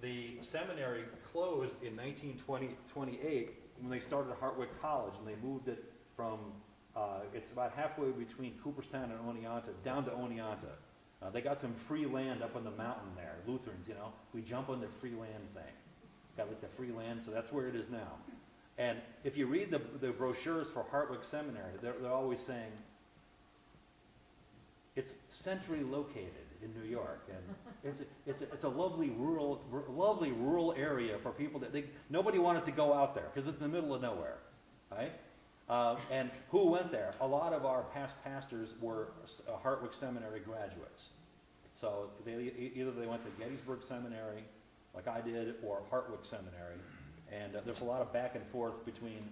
the seminary closed in 1928 when they started Hartwick College, and they moved it from, it's about halfway between Cooperstown and Oneonta, down to Oneonta. They got some free land up on the mountain there, Lutherans, you know. We jump on the free land thing. Got like the free land, so that's where it is now. And if you read the brochures for Hartwick Seminary, they're always saying, it's centrally located in New York, and it's a lovely rural area for people that nobody wanted to go out there because it's in the middle of nowhere, right? And who went there? A lot of our past pastors were Hartwick Seminary graduates. So either they went to Gettysburg Seminary, like I did, or Hartwick Seminary. And there's a lot of back and forth between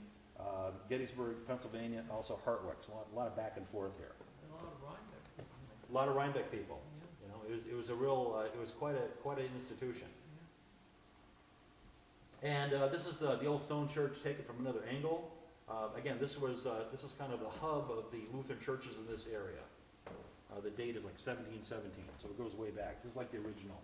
Gettysburg, Pennsylvania, and also Hartwick. So a lot of back and forth here. A lot of Rhinebeck people. A lot of Rhinebeck people. You know, it was a real, it was quite an institution. And this is the old stone church taken from another angle. Again, this was kind of the hub of the Lutheran churches in this area. The date is like 1717, so it goes way back. This is like the original.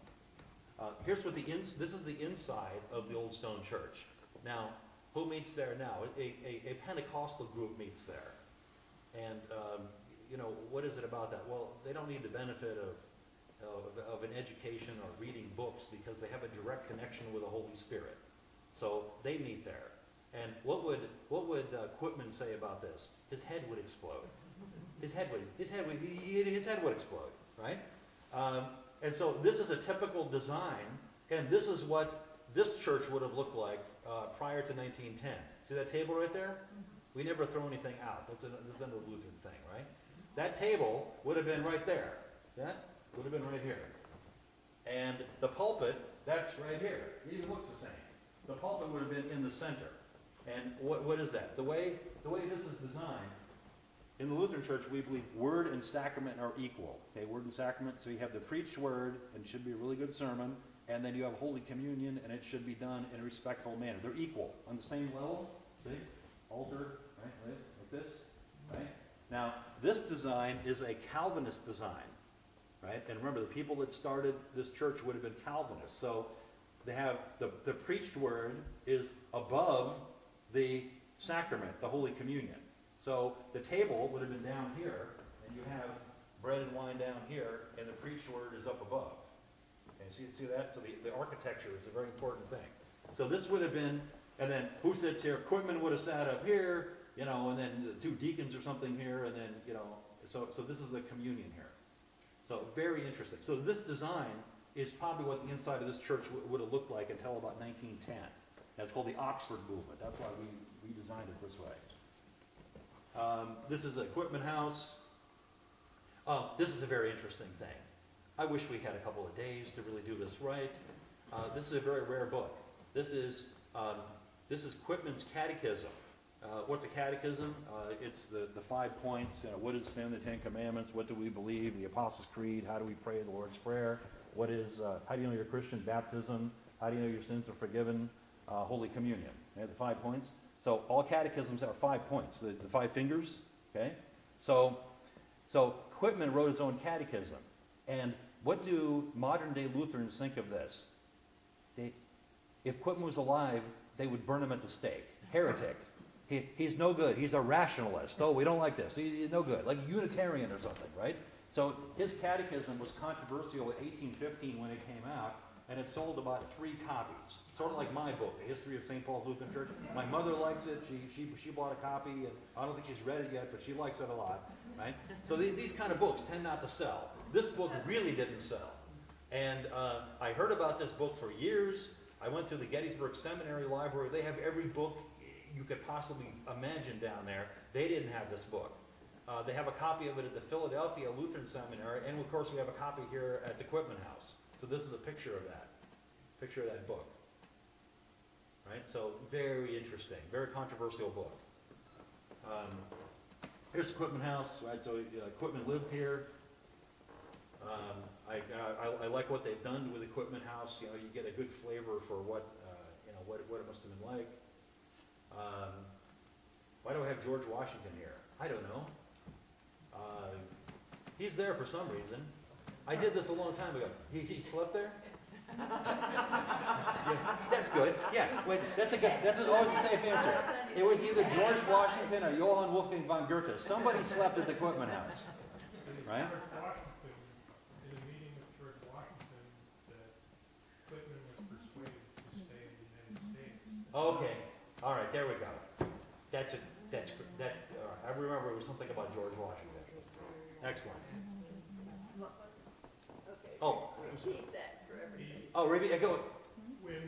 Here's what this is the inside of the old stone church. Now, who meets there now? A Pentecostal group meets there. And you know, what is it about that? Well, they don't need the benefit of an education or reading books because they have a direct connection with the Holy Spirit. So they meet there. And what would Quitman say about this? His head would explode. His head would explode, right? And so this is a typical design, and this is what this church would have looked like prior to 1910. See that table right there? We never throw anything out. That's another Lutheran thing, right? That table would have been right there. That would have been right here. And the pulpit, that's right here. It even looks the same. The pulpit would have been in the center. And what is that? The way this is designed, in the Lutheran Church, we believe word and sacrament are equal. Okay, word and sacrament, so you have the preached word, and it should be a really good sermon, and then you have Holy Communion, and it should be done in a respectful manner. They're equal, on the same level, see? Altar, right, like this, right? Now, this design is a Calvinist design, right? And remember, the people that started this church would have been Calvinists, so they have, the preached word is above the sacrament, the Holy Communion. So the table would have been down here, and you have bread and wine down here, and the preached word is up above. Okay, see that? So the architecture is a very important thing. So this would have been, and then who sits here? Quitman would have sat up here, you know, and then the two deacons or something here, and then, you know, so this is the communion here. So very interesting. So this design is probably what the inside of this church would have looked like until about 1910. That's called the Oxford movement. That's why we designed it this way. This is a Quitman house. This is a very interesting thing. I wish we had a couple of days to really do this right. This is a very rare book. This is This is Quitman's Catechism. What's a catechism? It's the 5 points. What is sin? The 10 Commandments. What do we believe? The Apostles' Creed. How do we pray the Lord's Prayer? What is? How do you know you're a Christian? Baptism. How do you know your sins are forgiven? Holy Communion. Okay, the 5 points. So all catechisms have 5 points. The 5 fingers. Okay. So Quitman wrote his own catechism. And what do modern-day Lutherans think of this? If Quitman was alive, they would burn him at the stake. Heretic. He's no good. He's a rationalist. Oh, we don't like this. He's no good. Like a Unitarian or something, right? So his catechism was controversial in 1815 when it came out, and it sold about 3 copies. Sort of like my book, The History of St. Paul's Lutheran Church. My mother likes it. She bought a copy, and I don't think she's read it yet, but she likes it a lot, right? So these kind of books tend not to sell. This book really didn't sell. And I heard about this book for years. I went through the Gettysburg Seminary Library. They have every book you could possibly imagine down there. They didn't have this book. They have a copy of it at the Philadelphia Lutheran Seminary, and of course we have a copy here at the Quitman House. So this is a picture of that book. Right? So very interesting, very controversial book. Here's the Quitman House, right? So Quitman lived here. I like what they've done with the Quitman House. You get a good flavor for what it must have been like. Why do I have George Washington here? I don't know. He's there for some reason. I did this a long time ago. He slept there? Yeah, that's good. Yeah, wait, that's always a safe answer. It was either George Washington or Johann Wolfgang von Goethe. Somebody slept at the Quitman House, right? In a meeting with George Washington, that Quitman was persuaded to stay in the United States. Okay, all right, there we go. I remember it was something about George Washington. Excellent. Okay. Oh. Repeat that for everybody. Oh, go. When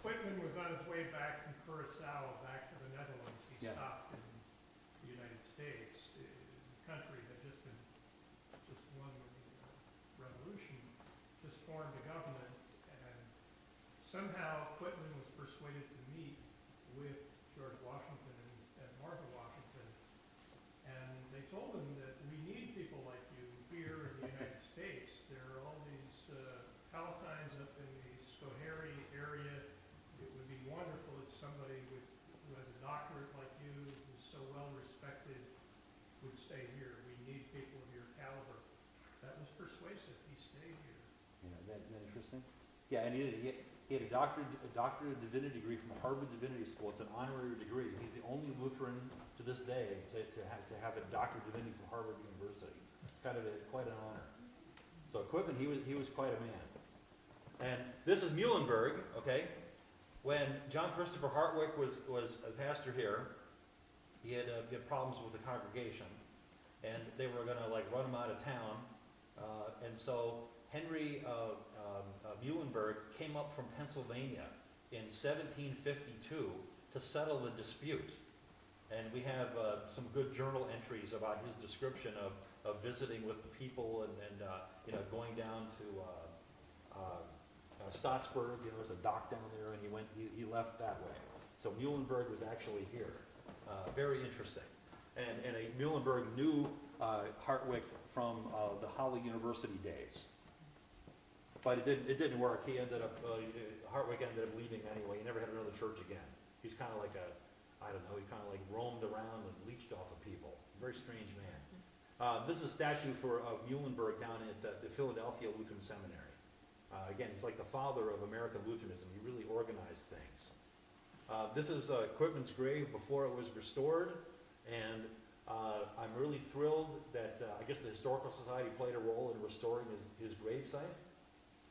Quitman was on his way back from Curacao, back to the Netherlands, he Yeah. stopped in the United States. The country had just won the revolution, just formed a government, and somehow Quitman was persuaded to meet with George Washington and Martha Washington, and they told him that we need people like you here in the United States. There are all these Palatines up in the Schoharie area. It would be wonderful if somebody who has a doctorate like you, who's so well respected, would stay here. We need people of your caliber. That was persuasive. He stayed here. Isn't that interesting? Yeah, and he had a doctorate of divinity degree from Harvard Divinity School. It's an honorary degree. He's the only Lutheran to this day to have a doctorate of divinity from Harvard University. It's kind of quite an honor. So Quitman, he was quite a man. And this is Muhlenberg, okay? When John Christopher Hartwick was a pastor here, he had problems with the congregation, and they were going to run him out of town. And so Henry Muhlenberg came up from Pennsylvania in 1752 to settle the dispute. And we have some good journal entries about his description of visiting with the people and going down to Stottsburg. There's a dock down there, and he left that way. So Muhlenberg was actually here. Very interesting. And Muhlenberg knew Hartwick from the Halle University days. But it didn't work. He ended up, Hartwick ended up leaving anyway. He never had another church again. He's kind of like he kind of roamed around and leached off of people. Very strange man. This is a statue of Muhlenberg down at the Philadelphia Lutheran Seminary. Again, he's like the father of American Lutheranism. He really organized things. This is Quitman's grave before it was restored, and I'm really thrilled that I guess the Historical Society played a role in restoring his gravesite.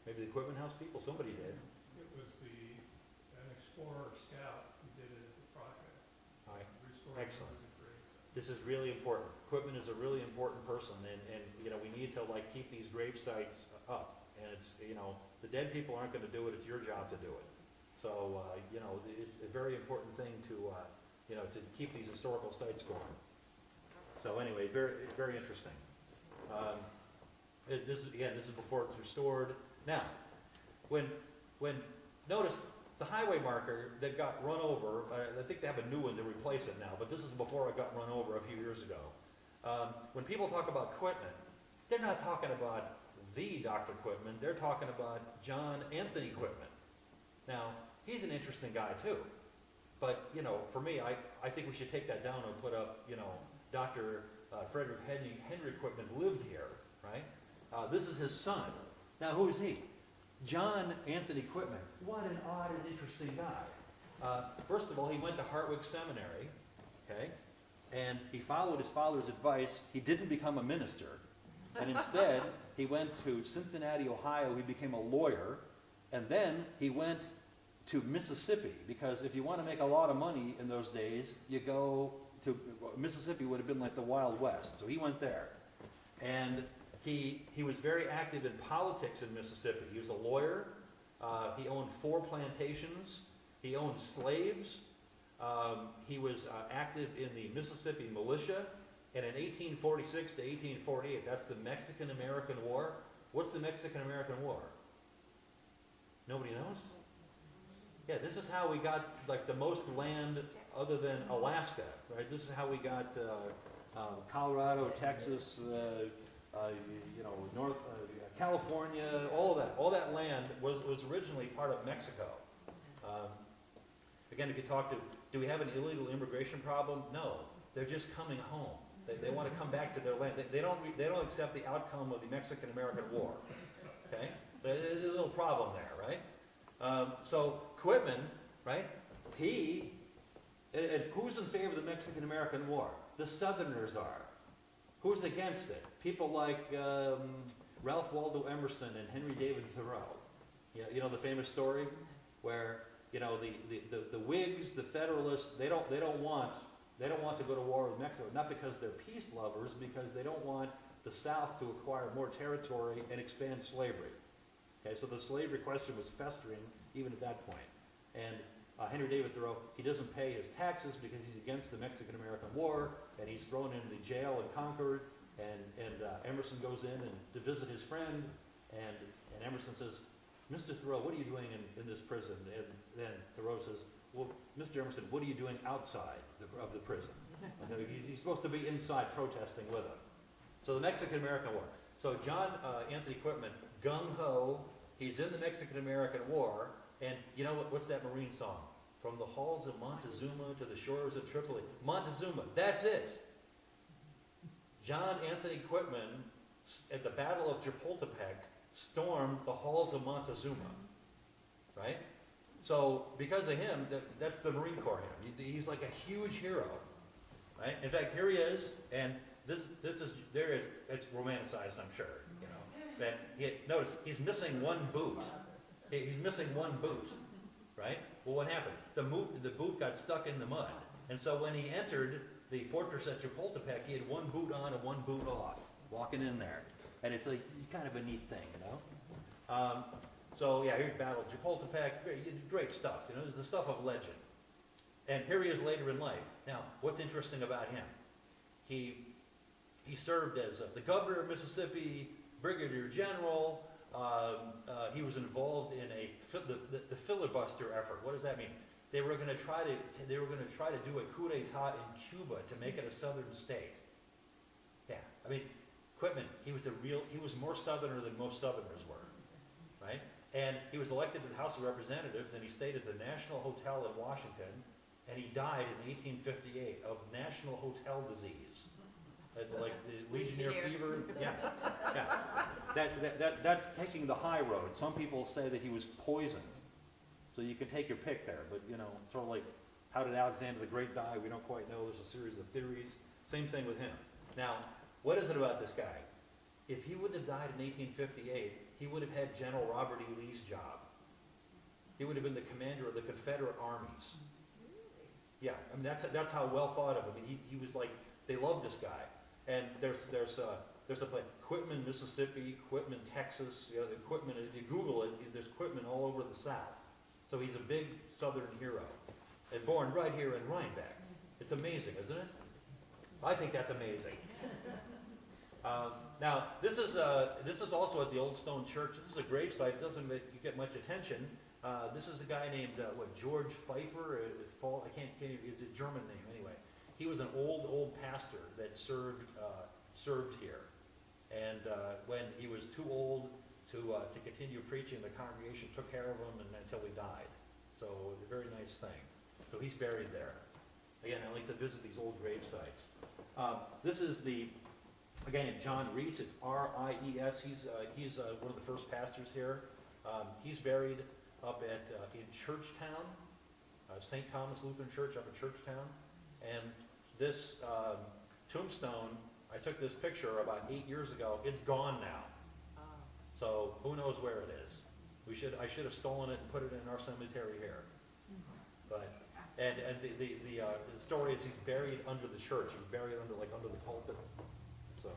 Maybe the Quitman House people, somebody did. It was an explorer scout who did it as a project. All right. Restoring Excellent. those graves. This is really important. Quitman is a really important person, and we need to keep these grave sites up. And it's the dead people aren't going to do it. It's your job to do it. So it's a very important thing to keep these historical sites going. So anyway, very very interesting. This is before it's restored. Now, when notice the highway marker that got run over, I think they have a new one to replace it now, but this is before it got run over a few years ago. When people talk about Quitman, they're not talking about the Dr. Quitman, they're talking about John Anthony Quitman. Now, he's an interesting guy too, but, you know, for me, I think we should take that down and put up, you know, Dr. Frederick Henry Quitman lived here, right? This is his son. Now, who is he? John Anthony Quitman. What an odd and interesting guy. First of all, he went to Hartwick Seminary, okay? And he followed his father's advice. He didn't become a minister. And instead, he went to Cincinnati, Ohio. He became a lawyer. And then he went to Mississippi, because if you want to make a lot of money in those days, you go to Mississippi. Would have been like the Wild West. So he went there. And he was very active in politics in Mississippi. He was a lawyer. He owned 4 plantations. He owned slaves. He was active in the Mississippi militia. And in 1846 to 1848, that's the Mexican-American War. What's the Mexican-American War? Nobody knows? Yeah, this is how we got like the most land other than Alaska, right? This is how we got Colorado, Texas, you know, North California, all that land was originally part of Mexico. Again, if you talk to, do we have an illegal immigration problem? No, they're just coming home. They want to come back to their land. They don't accept the outcome of the Mexican-American War. Okay, there's a little problem there, right? So Quitman, right? And who's in favor of the Mexican-American War? The Southerners are. Who's against it? People like Ralph Waldo Emerson and Henry David Thoreau. You know the famous story where, you know, the Whigs, the Federalists, they don't want to go to war with Mexico, not because they're peace lovers, because they don't want the South to acquire more territory and expand slavery. Okay, so the slavery question was festering even at that point. And Henry David Thoreau, he doesn't pay his taxes because he's against the Mexican-American War, and he's thrown into the jail in Concord, and Emerson goes in to visit his friend, and Emerson says, "Mr. Thoreau, what are you doing in this prison?" And then Thoreau says, "Well, Mr. Emerson, what are you doing outside of the prison?" And he's supposed to be inside protesting with him. So the Mexican-American War. So John Anthony Quitman, gung-ho, he's in the Mexican-American War, and you know what's that Marine song? From the halls of Montezuma to the shores of Tripoli. Montezuma, that's it. John Anthony Quitman, at the Battle of Chapultepec, stormed the halls of Montezuma, right? So because of him, that's the Marine Corps him. He's like a huge hero, right? In fact, here he is, and it's romanticized, I'm sure, you know. Notice, he's missing one boot. He's missing one boot, right? Well, what happened? The boot got stuck in the mud. And so when he entered the fortress at Chapultepec, he had one boot on and one boot off, walking in there. And it's like kind of a neat thing, you know? So yeah, he battled Chapultepec, great stuff, you know, it's the stuff of legend. And here he is later in life. Now, what's interesting about him? He served as the governor of Mississippi, brigadier general. He was involved in the filibuster effort. What does that mean? They were going to try to do a coup d'état in Cuba to make it a southern state. Yeah, I mean, Quitman, he was more southerner than most southerners were, right? And he was elected to the House of Representatives, and he stayed at the National Hotel in Washington, and he died in 1858 of national hotel disease. Like the Legionnaire fever, yeah. That's taking the high road. Some people say that he was poisoned. So you can take your pick there, but you know, sort of like, how did Alexander the Great die? We don't quite know. There's a series of theories. Same thing with him. Now, what is it about this guy? If he wouldn't have died in 1858, he would have had General Robert E. Lee's job. He would have been the commander of the Confederate armies. Yeah, I mean, that's how well thought of. I mean, he was like, they loved this guy. And there's a place, Quitman, Mississippi, Quitman, Texas. You know, the Quitman. If you Google it, there's Quitman all over the South. So he's a big Southern hero, and born right here in Rhinebeck. It's amazing, isn't it? I think that's amazing. Now, this is also at the Old Stone Church. This is a gravesite. It doesn't get much attention. This is a guy named, George Pfeiffer, I can't even, it's a German name anyway. He was an old pastor that served here. And when he was too old to continue preaching, the congregation took care of him until he died. So a very nice thing. So he's buried there. Again, I like to visit these old grave sites. This is again, John Reese. It's R-I-E-S. He's one of the first pastors here. He's buried up in Churchtown, St. Thomas Lutheran Church up in Churchtown. And this tombstone, I took this picture about 8 years ago. It's gone now. So who knows where it is? I should have stolen it and put it in our cemetery here. But the story is he's buried under the church. He's buried under the pulpit. So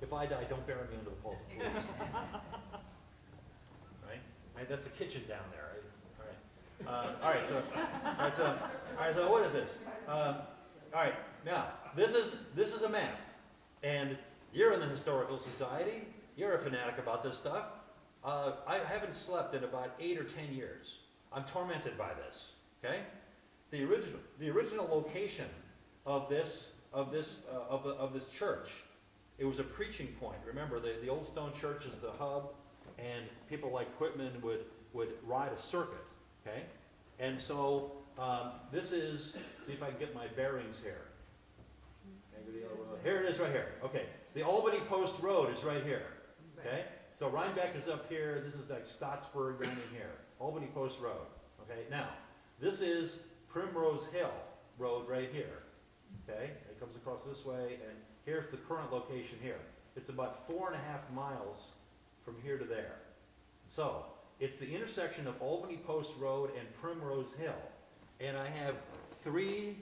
if I die, don't bury me under the pulpit, please. Right? That's the kitchen down there. Right? All right. So what is this? All right. Now this is a map, and you're in the Historical Society. You're a fanatic about this stuff. I haven't slept in about 8 or 10 years. I'm tormented by this. Okay. The original location of this church, it was a preaching point. Remember, the old stone church is the hub, and people like Quitman would ride a circuit. Okay, and so this is. See if I can get my bearings here. Here it is, right here. Okay, the Albany Post Road is right here. Okay, so Rhinebeck is up here. This is like Stottsburg down in here. Albany Post Road. Okay, now this is Primrose Hill Road right here. Okay, it comes across this way, and here's the current location here. It's about 4.5 miles from here to there. So it's the intersection of Albany Post Road and Primrose Hill, and I have three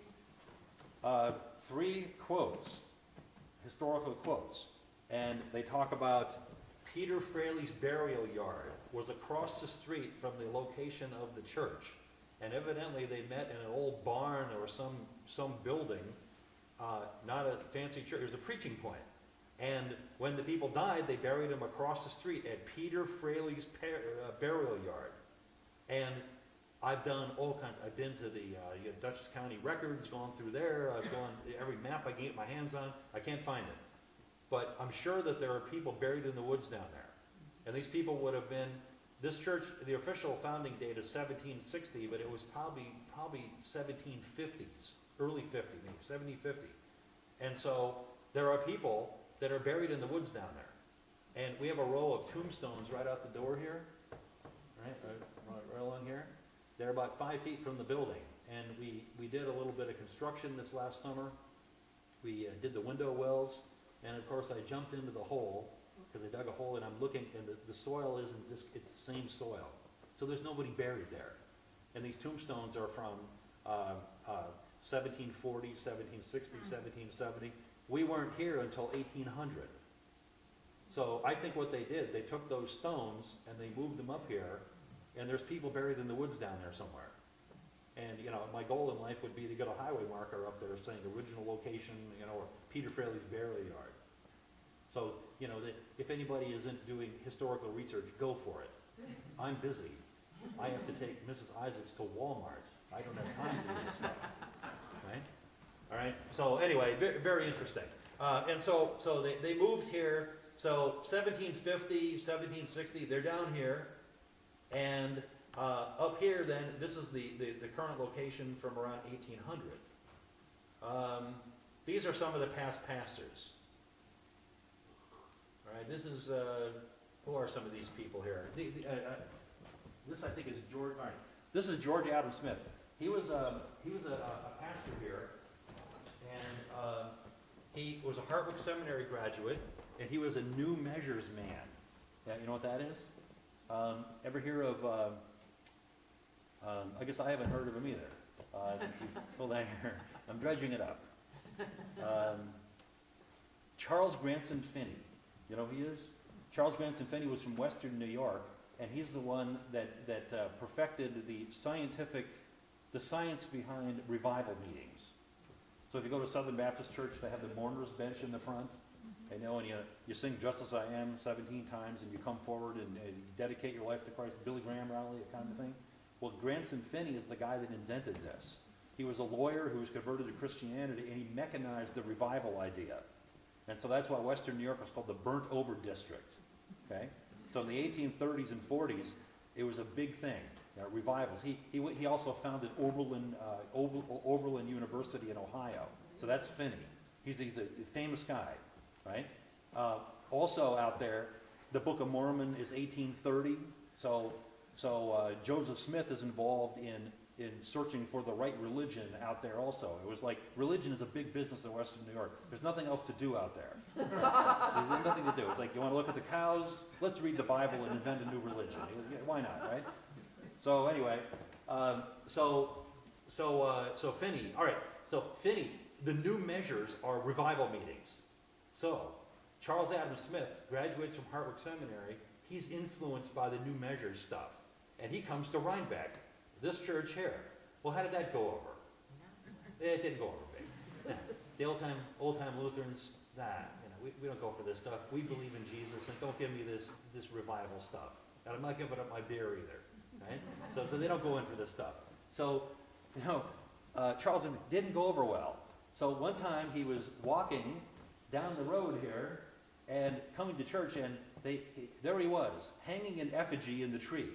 quotes, historical quotes, and they talk about Peter Fraley's burial yard was across the street from the location of the church. And evidently they met in an old barn or some building, not a fancy church. It was a preaching point. And when the people died, they buried them across the street at Peter Fraley's burial yard. And I've done all kinds. I've been to the Dutchess County Records, gone through there. I've gone every map I can get my hands on. I can't find it. But I'm sure that there are people buried in the woods down there. And these people would have been, this church, the official founding date is 1760, but it was probably 1750s, early 50, maybe 1750. And so there are people that are buried in the woods down there. And we have a row of tombstones right out the door here, right along here. They're about 5 feet from the building. And we did a little bit of construction this last summer. We did the window wells. And of course I jumped into the hole, because I dug a hole and I'm looking, and the soil isn't just, it's the same soil. So there's nobody buried there. And these tombstones are from 1740, 1760, 1770. We weren't here until 1800. So I think what they did, they took those stones and they moved them up here, and there's people buried in the woods down there somewhere. And, my goal in life would be to get a highway marker up there saying original location, or Peter Fraley's burial yard. So, if anybody is into doing historical research, go for it. I'm busy. I have to take Mrs. Isaacs to Walmart. I don't have time to do this stuff. Right? All right? So anyway, very, very interesting. And so they moved here. So 1750, 1760, they're down here. And up here, then, this is the current location from around 1800. These are some of the past pastors. All right, this is, who are some of these people here? This, I think, is George, all right. This is George Adam Smith. He was a pastor here, and he was a Hartwick Seminary graduate, and he was a New Measures man. Yeah, you know what that is? Ever hear of, I guess I haven't heard of him either. Hold on here. I'm dredging it up. Charles Granson Finney. You know who he is? Charles Granson Finney was from Western New York, and he's the one that perfected the science behind revival meetings. So if you go to Southern Baptist Church, they have the mourner's bench in the front. And you sing Just As I Am 17 times, and you come forward and dedicate your life to Christ, Billy Graham rally, that kind of thing. Well, Grandson Finney is the guy that invented this. He was a lawyer who was converted to Christianity, and he mechanized the revival idea. And so that's why Western New York was called the Burnt Over District. Okay? So in the 1830s and 40s, it was a big thing, revivals. He also founded Oberlin University in Ohio. So that's Finney. He's a famous guy, right? Also out there, the Book of Mormon is 1830. So Joseph Smith is involved in searching for the right religion out there also. It was like, religion is a big business in Western New York. There's nothing else to do out there. There's nothing to do. It's like, you want to look at the cows? Let's read the Bible and invent a new religion. Why not, right? So anyway, so Finney, all right, so Finney, the new measures are revival meetings. So Charles Adam Smith graduates from Hartwick Seminary. He's influenced by the new measures stuff. And he comes to Rhinebeck, this church here. Well, how did that go over? It didn't go over big. Yeah. The old time Lutherans, we don't go for this stuff. We believe in Jesus, and don't give me this revival stuff. And I'm not giving up my beer either, right? So they don't go in for this stuff. So, Charles didn't go over well. So one time he was walking down the road here and coming to church, and there he was, hanging in effigy in the tree.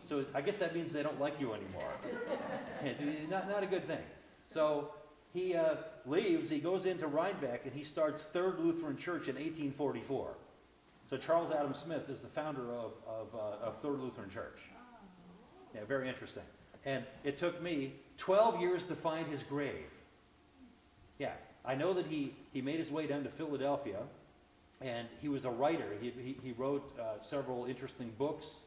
So I guess that means they don't like you anymore. It's not a good thing. So he leaves, he goes into Rhinebeck, and he starts Third Lutheran Church in 1844. So Charles Adam Smith is the founder of Third Lutheran Church. Yeah, very interesting. And it took me 12 years to find his grave. Yeah, I know that he made his way down to Philadelphia, and he was a writer. He wrote several interesting books.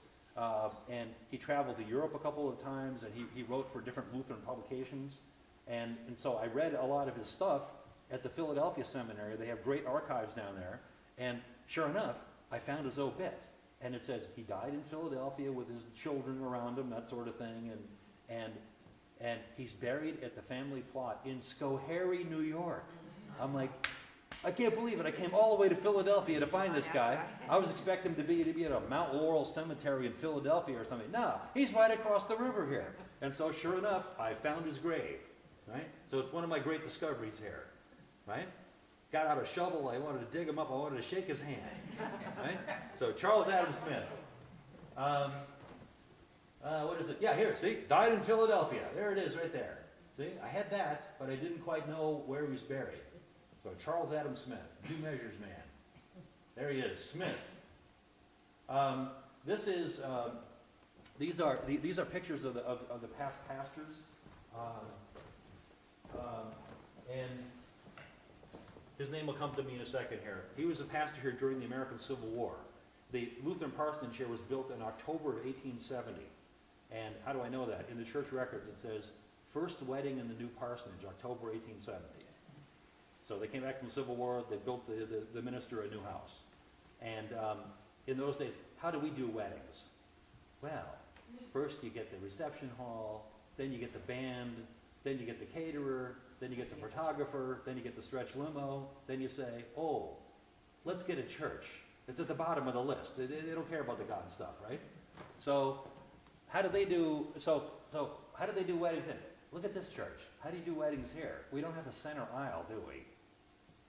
And he traveled to Europe a couple of times, and he wrote for different Lutheran publications. And so I read a lot of his stuff at the Philadelphia Seminary. They have great archives down there. And sure enough, I found his obit. And it says he died in Philadelphia with his children around him, that sort of thing. And he's buried at the family plot in Schoharie, New York. I'm like, I can't believe it. I came all the way to Philadelphia to find this guy. I was expecting him to be at a Mount Laurel Cemetery in Philadelphia or something. No, he's right across the river here. And so sure enough, I found his grave, right? So it's one of my great discoveries here, right? Got out a shovel. I wanted to dig him up. I wanted to shake his hand, right? So Charles Adam Smith. What is it? Yeah, here, see? Died in Philadelphia. There it is right there. See? I had that, but I didn't quite know where he was buried. So Charles Adam Smith, New Measures man. There he is, Smith. These are pictures of the past pastors, and his name will come to me in a second here. He was a pastor here during the American Civil War. The Lutheran parsonage here was built in October of 1870, and how do I know that? In the church records it says first wedding in the new parsonage, October 1870. So they came back from the Civil War, they built the minister a new house. And in those days, how do we do weddings? Well, first you get the reception hall, then you get the band, then you get the caterer, then you get the photographer, then you get the stretch limo, then you say, oh, let's get a church. It's at the bottom of the list. They don't care about the God stuff, right? So how do they do weddings in? Look at this church. How do you do weddings here? We don't have a center aisle, do we?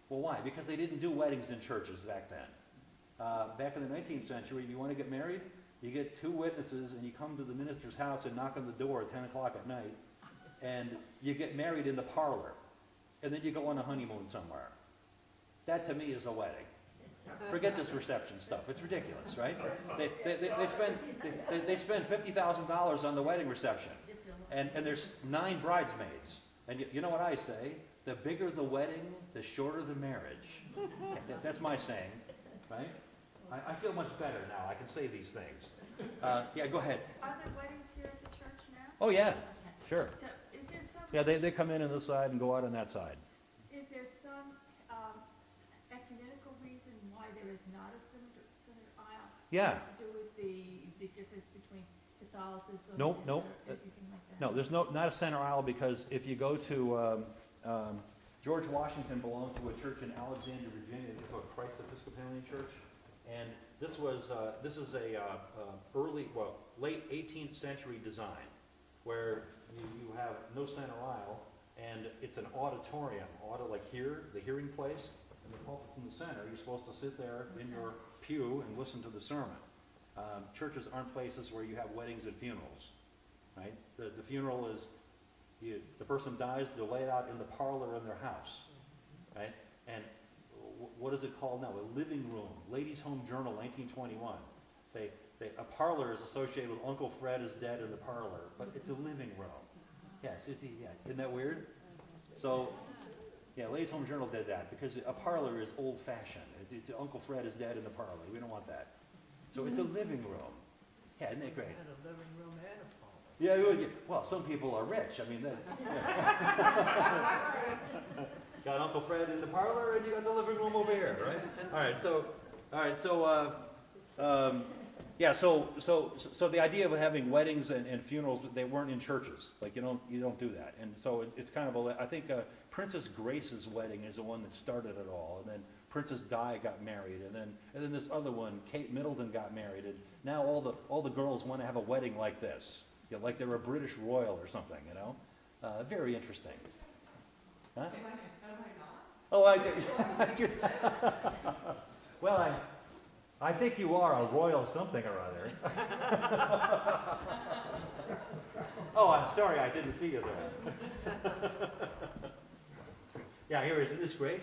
Well, why? Because they didn't do weddings in churches back then. Back in the 19th century, if you want to get married, you get two witnesses and you come to the minister's house and knock on the door at 10 o'clock at night, and you get married in the parlor, and then you go on a honeymoon somewhere. That to me is a wedding. Forget this reception stuff. It's ridiculous, right? They spend $50,000 on the wedding reception, and there's 9 bridesmaids. And you know what I say? The bigger the wedding, the shorter the marriage. That's my saying, right? I feel much better now. I can say these things. Yeah, go ahead. Are there weddings here at the church now? Oh, yeah, sure. So is there some? Yeah, they come in on this side and go out on that side. Is there some ecumenical reason why there is not a center aisle? Yeah. Has to do with the difference between Catholicism? Nope. or anything like that? No, there's not a center aisle, because if you go to, George Washington belonged to a church in Alexandria, Virginia. It's a Christ Episcopalian church. And this is a late 18th century design, where you have no center aisle, and it's an auditorium, like here, the hearing place, and the pulpit's in the center. You're supposed to sit there in your pew and listen to the sermon. Churches aren't places where you have weddings and funerals, right? The funeral is, the person dies, they're laid out in the parlor in their house, right? And what is it called now? A living room. Ladies' Home Journal, 1921. A parlor is associated with Uncle Fred is dead in the parlor, but it's a living room. Yes, isn't that weird? So, yeah, Ladies' Home Journal did that because a parlor is old-fashioned. Uncle Fred is dead in the parlor. We don't want that. So it's a living room. Yeah, isn't that great? And a living room and a parlor. Yeah, well, some people are rich. I mean, got Uncle Fred in the parlor, and you got the living room over here, right? So the idea of having weddings and funerals, they weren't in churches. Like, you don't do that. And so it's kind of I think Princess Grace's wedding is the one that started it all, and then Princess Di got married, and then this other one, Kate Middleton, got married, and now all the girls want to have a wedding like this, like they're a British royal or something, very interesting. Huh? Oh, I did. Well, I think you are a royal something or other. Oh, I'm sorry, I didn't see you there. Yeah, here is. Isn't this great?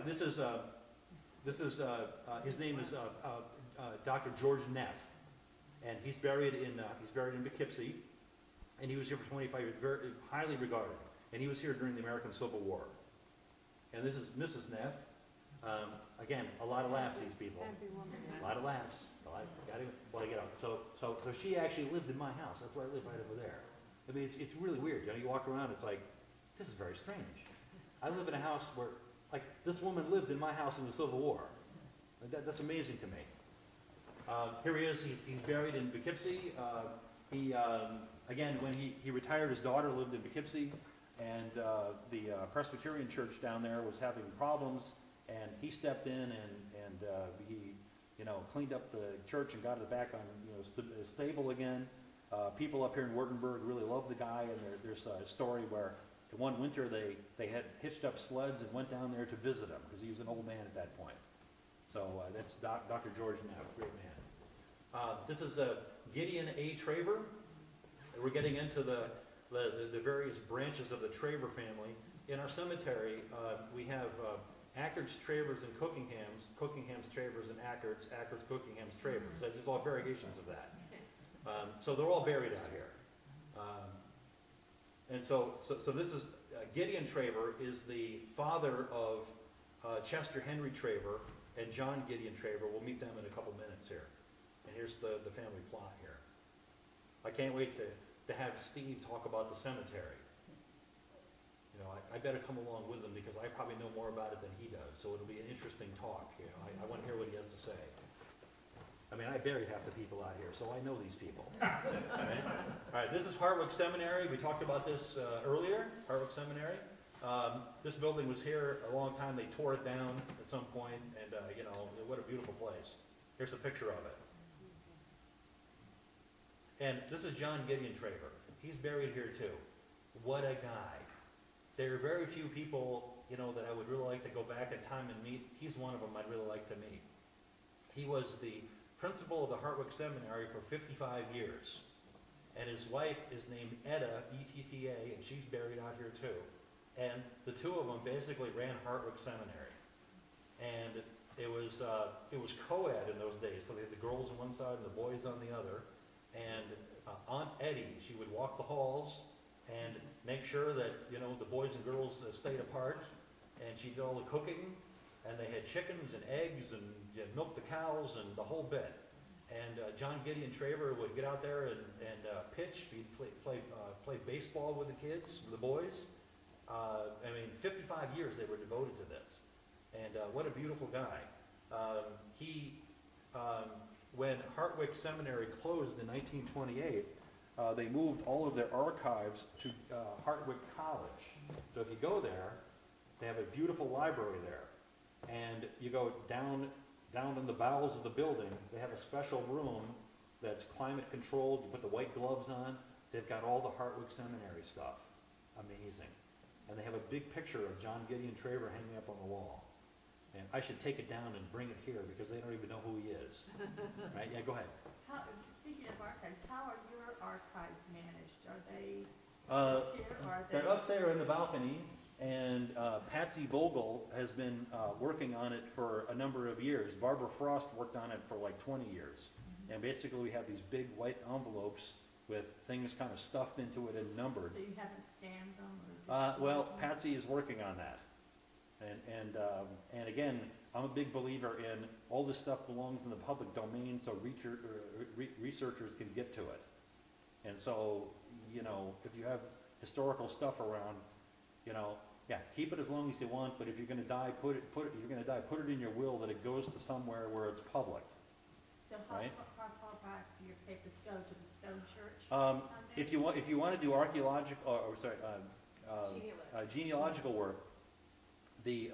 This is his name is Dr. George Neff, and he's buried in Poughkeepsie, and he was here for 25 years, very highly regarded, and he was here during the American Civil War. And this is Mrs. Neff. Again, a lot of laughs, these people. A lot of laughs. So she actually lived in my house. That's where I live, right over there. I mean, it's really weird. You walk around, it's like, this is very strange. I live in a house where, like, this woman lived in my house in the Civil War. That's amazing to me. Here he is. He's buried in Poughkeepsie. Again, when he retired, his daughter lived in Poughkeepsie, and the Presbyterian church down there was having problems, and he stepped in and he cleaned up the church and got it back on stable again. People up here in Wurtemberg really love the guy, and there's a story where one winter they had hitched up sleds and went down there to visit him because he was an old man at that point. So that's Dr. George Neff, great man. This is Gideon A. Traver. We're getting into the various branches of the Traver family. In our cemetery, we have Ackards, Travers, and Cookinghams, Travers, and Ackards, Cookinghams, Travers. There's all variations of that. So they're all buried out here. And so this is, Gideon Traver is the father of Chester Henry Traver and John Gideon Traver. We'll meet them in a couple minutes here. And here's the family plot here. I can't wait to have Steve talk about the cemetery. I better come along with him because I probably know more about it than he does. So it'll be an interesting talk. I want to hear what he has to say. I mean, I buried half the people out here, so I know these people. Right? All right, this is Hartwick Seminary. We talked about this earlier, Hartwick Seminary. This building was here a long time. They tore it down at some point, and what a beautiful place. Here's a picture of it. And this is John Gideon Traver. He's buried here too. What a guy. There are very few people, that I would really like to go back in time and meet. He's one of them I'd really like to meet. He was the principal of the Hartwick Seminary for 55 years. And his wife is named Etta, E-T-T-A, and she's buried out here too. And the two of them basically ran Hartwick Seminary. And it was co-ed in those days, so they had the girls on one side and the boys on the other. And Aunt Eddie, she would walk the halls and make sure that, the boys and girls stayed apart. And she did all the cooking, and they had chickens and eggs and milked the cows and the whole bit. And John Gideon Traver would get out there and pitch. He'd play baseball with the kids, with the boys. 55 years they were devoted to this. And what a beautiful guy. When Hartwick Seminary closed in 1928, they moved all of their archives to Hartwick College. So if you go there, they have a beautiful library there. And you go down in the bowels of the building, they have a special room that's climate controlled, you put the white gloves on, they've got all the Hartwick Seminary stuff. Amazing. And they have a big picture of John Gideon Traver hanging up on the wall. And I should take it down and bring it here because they don't even know who he is. Right? Yeah, go ahead. Speaking of archives, how are your archives managed? Are they Uh, just here, or are they? They're up there in the balcony, and Patsy Vogel has been working on it for a number of years. Barbara Frost worked on it for like 20 years. And basically we have these big white envelopes with things kind of stuffed into it and numbered. So you haven't scanned them or? Well, digitized them? Patsy is working on that. And again, I'm a big believer in all this stuff belongs in the public domain so researchers can get to it. And so, you know, if you have historical stuff around, you know, yeah, keep it as long as you want, but if you're gonna die, put it in your will that it goes to somewhere where it's public. So how right. far back do your papers go, to the Stone Church? If you want to do archaeological, genealogical work, the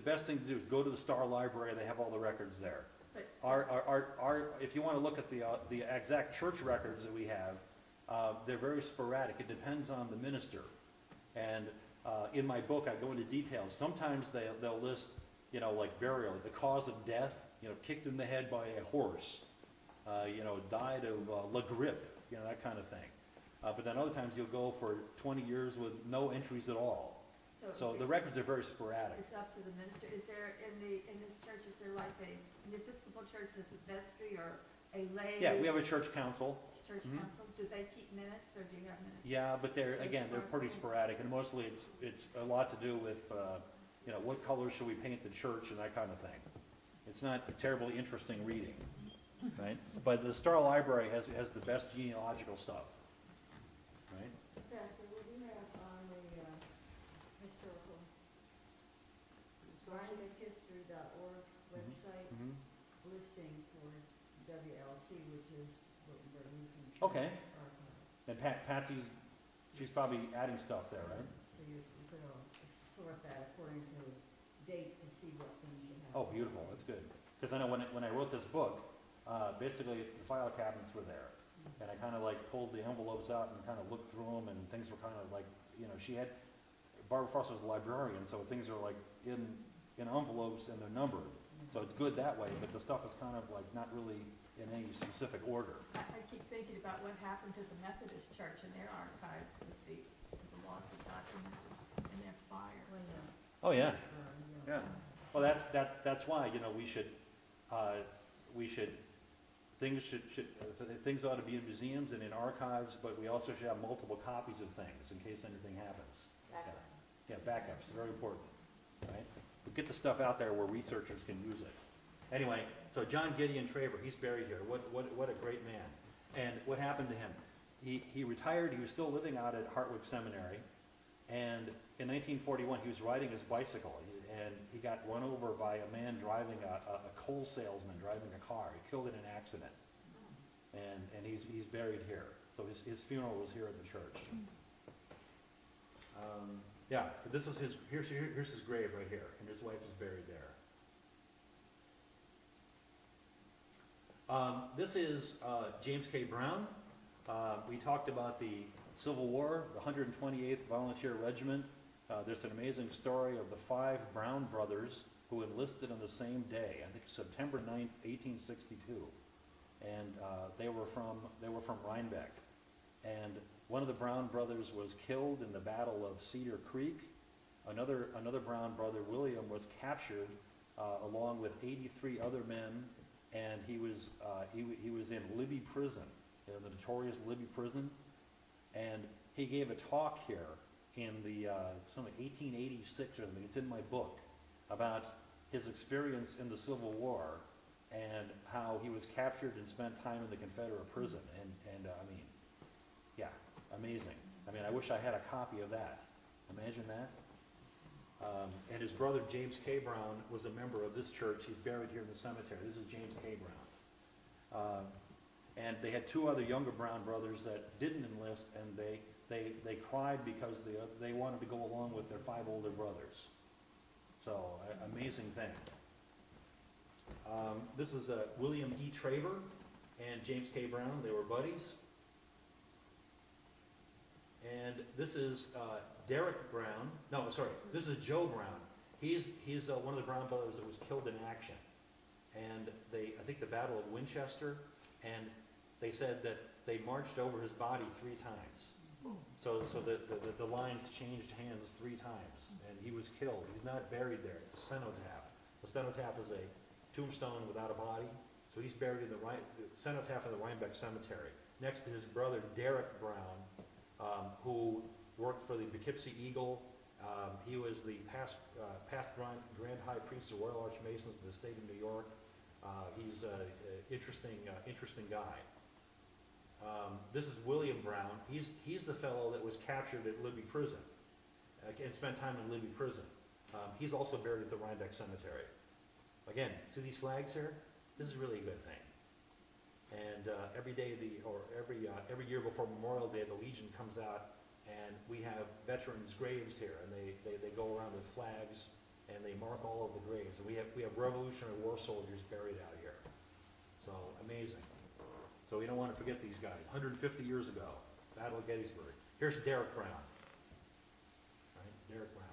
best thing to do is go to the Star Library. They have all the records there. But If you want to look at the exact church records that we have, they're very sporadic. It depends on the minister. And in my book, I go into details. Sometimes they'll list, you know, like burial, the cause of death, you know, kicked in the head by a horse, you know, died of la grippe, you know, that kind of thing. But then other times you'll go for 20 years with no entries at all. So the records are very sporadic. it's up to the minister. Is there, in this church, is there like an Episcopal church, there's a vestry or a lay? Yeah, we have a church council. Church Mhm. council, do they keep minutes, or do you have minutes? Yeah, but they're pretty Sparsely. sporadic, and mostly it's a lot to do with, you know, what colors should we paint the church and that kind of thing. It's not terribly interesting reading, right? But the Star Library has the best genealogical stuff, right? Pastor, what do you have on the historical, RhinebeckHistory.org website listing for WLC, which is Wurtemberg Lutheran Church Okay. Archive? And she's probably adding stuff there, right? So you could sort that according to date to see what things you have. Oh, beautiful, that's good. Because I know when I wrote this book, basically the file cabinets were there. And I kind of like pulled the envelopes out and kind of looked through them, and things were kind of like, you know, Barbara Frost was a librarian, so things are like in envelopes and they're numbered. So it's good that way, but the stuff is kind of like not really in any specific order. I keep thinking about what happened to the Methodist Church and their archives with the loss of documents and their fire. Oh, yeah. Yeah. Well, that's why, you know, things ought to be in museums and in archives, but we also should have multiple copies of things in case anything happens. Yeah, backups, very important, right? But get the stuff out there where researchers can use it. Anyway, so John Gideon Traver, he's buried here. What a great man. And what happened to him? He retired, he was still living out at Hartwick Seminary, and in 1941 he was riding his bicycle, and he got run over by a man driving, a coal salesman driving a car. He killed in an accident. And he's buried here. So his funeral was here at the church. Yeah, this is here's his grave right here, and his wife is buried there. This is James K. Brown. We talked about the Civil War, the 128th Volunteer Regiment. There's an amazing story of the 5 Brown brothers who enlisted on the same day, I think September 9th, 1862. And they were from Rhinebeck. And one of the Brown brothers was killed in the Battle of Cedar Creek. Another Brown brother, William, was captured along with 83 other men, and he was in Libby Prison, the notorious Libby Prison, and he gave a talk here in the something 1886 or something. It's in my book about his experience in the Civil War and how he was captured and spent time in the Confederate prison, and I mean, yeah, amazing. I mean, I wish I had a copy of that. Imagine that. And his brother, James K. Brown, was a member of this church. He's buried here in the cemetery. This is James K. Brown. And they had 2 other younger Brown brothers that didn't enlist, and they cried because they wanted to go along with their 5 older brothers. So, amazing thing. This is William E. Traver and James K. Brown. They were buddies. And this is Derek Brown. No, sorry. This is Joe Brown. He's one of the Brown brothers that was killed in action. And I think the Battle of Winchester, and they said that they marched over his body 3 times. So the lines changed hands 3 times, and he was killed. He's not buried there. It's a cenotaph. The cenotaph is a tombstone without a body. So he's buried in the cenotaph in the Rhinebeck Cemetery, next to his brother Derek Brown, who worked for the Poughkeepsie Eagle. He was the past Grand High Priest of Royal Archmasons of the state of New York. He's an interesting guy. This is William Brown. He's the fellow that was captured at Libby Prison and spent time in Libby Prison. He's also buried at the Rhinebeck Cemetery. Again, see these flags here? This is really a good thing. And every year before Memorial Day, the Legion comes out, and we have veterans' graves here, and they go around with flags, and they mark all of the graves. And we have Revolutionary War soldiers buried out here. So amazing. So we don't want to forget these guys. 150 years ago, Battle of Gettysburg. Here's Derek Brown. Right, Derek Brown.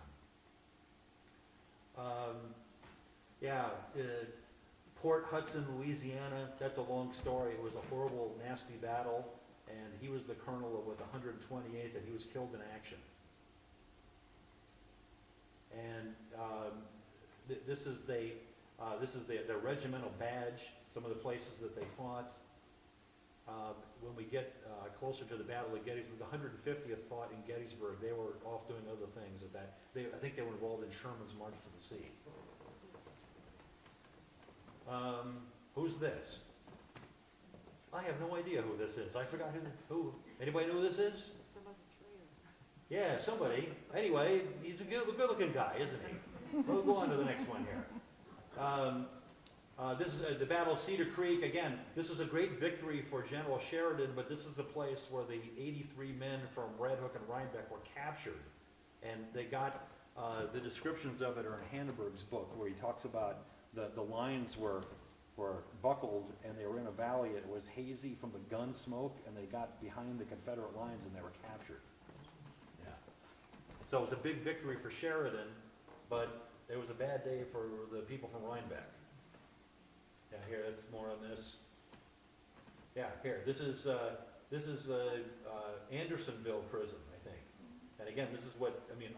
Port Hudson, Louisiana. That's a long story. It was a horrible, nasty battle, and he was the colonel with the 128th, and he was killed in action. And this is their regimental badge. Some of the places that they fought. When we get closer to the Battle of Gettysburg, the 150th fought in Gettysburg. They were off doing other things at that. I think they were involved in Sherman's March to the Sea. Who's this? I have no idea who this is. I forgot who. Anybody know who this is? Yeah, somebody. Anyway, he's a good-looking guy, isn't he? We'll go on to the next one here. This is the Battle of Cedar Creek. Again, this is a great victory for General Sheridan, but this is the place where the 83 men from Red Hook and Rhinebeck were captured. And they got, the descriptions of it are in Hanneberg's book, where he talks about the lines were buckled, and they were in a valley. It was hazy from the gun smoke, and they got behind the Confederate lines, and they were captured. Yeah. So it's a big victory for Sheridan, but it was a bad day for the people from Rhinebeck. Yeah, here, that's more on this. Yeah, here, this is Andersonville prison, I think. And again, this is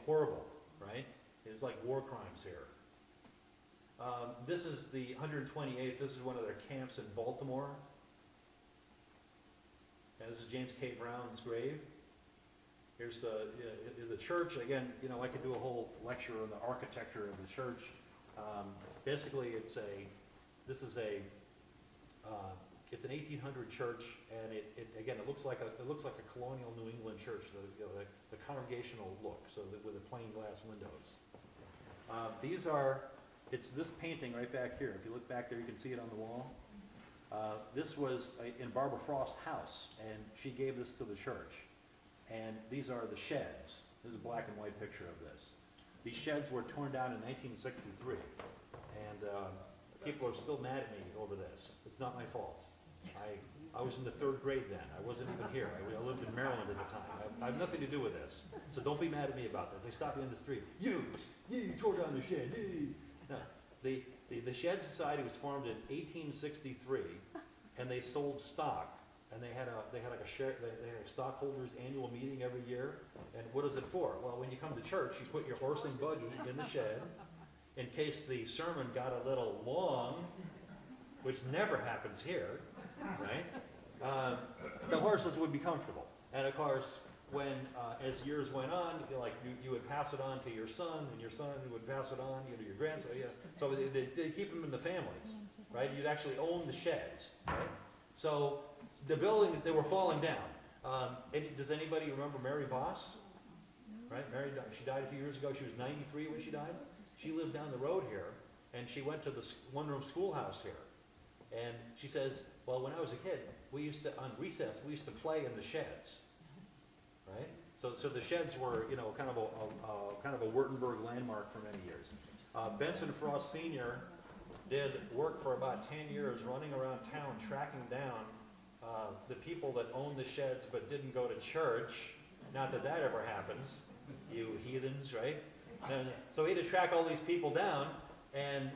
horrible, right? It's like war crimes here. This is the 128th. This is one of their camps in Baltimore. And this is James K. Brown's grave. Here's the church. Again, I could do a whole lecture on the architecture of the church. Basically, it's an 1800 church, and it looks like a colonial New England church. The congregational look, so with the plain glass windows. It's this painting right back here. If you look back there, you can see it on the wall. This was in Barbara Frost's house, and she gave this to the church. And these are the sheds. This is a black and white picture of this. These sheds were torn down in 1963, and people are still mad at me over this. It's not my fault. I was in the 3rd grade then. I wasn't even here. I lived in Maryland at the time. I have nothing to do with this. So don't be mad at me about this. They stopped me in the street. You tore down the shed. No, the Shed Society was formed in 1863, and they sold stock. And they had a stockholders annual meeting every year. And what is it for? Well, when you come to church, you put your horse and buggy in the shed in case the sermon got a little long, which never happens here, right? The horses would be comfortable. And of course, when as years went on, you would pass it on to your son, and your son would pass it on to your grandson. Yeah. So they keep them in the families, right? You'd actually own the sheds, right? So the buildings, they were falling down. Does anybody remember Mary Boss? Right? She died a few years ago. She was 93 when she died. She lived down the road here, and she went to the one-room schoolhouse here. And she says, well, when I was a kid, on recess, we used to play in the sheds. Right? So the sheds were, kind of a Wurtemberg landmark for many years. Benson Frost Sr. did work for about 10 years running around town tracking down the people that owned the sheds but didn't go to church. Not that that ever happens, you heathens, right? And so he had to track all these people down and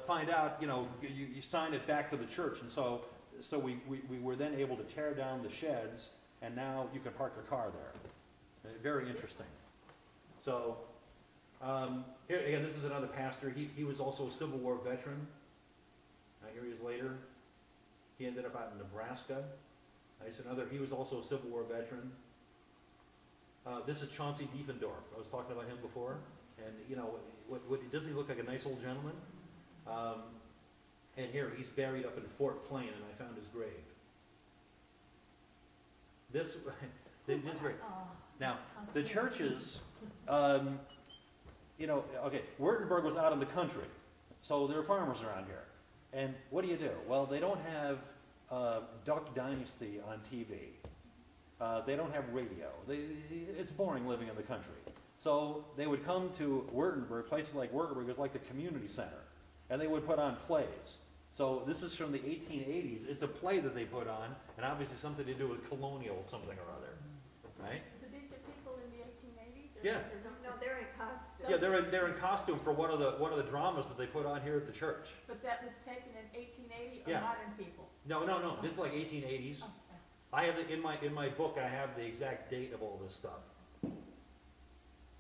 find out, you sign it back to the church. And so we were then able to tear down the sheds, and now you can park your car there. Very interesting. So here again, this is another pastor. He was also a Civil War veteran. Here he is later. He ended up out in Nebraska. He was also a Civil War veteran. This is Chauncey Diefendorf. I was talking about him before. And doesn't he look like a nice old gentleman? And here, he's buried up in Fort Plain, and I found his grave. This is very... Now, the churches, okay, Wurtemberg was out in the country, so there are farmers around here. And what do? Well, they don't have Duck Dynasty on TV. They don't have radio. It's boring living in the country. So they would come to Wurtemberg, places like Wurtemberg is like the community center, and they would put on plays. So this is from the 1880s. It's a play that they put on, and obviously something to do with colonial something or other, right? So these are people in the 1880s? Yeah. No, they're in costume. Yeah, they're in costume for one of the dramas that they put on here at the church. But that was taken in 1880 or Yeah. modern people? No. This is like 1880s. Okay. I have it in my book. I have the exact date of all this stuff.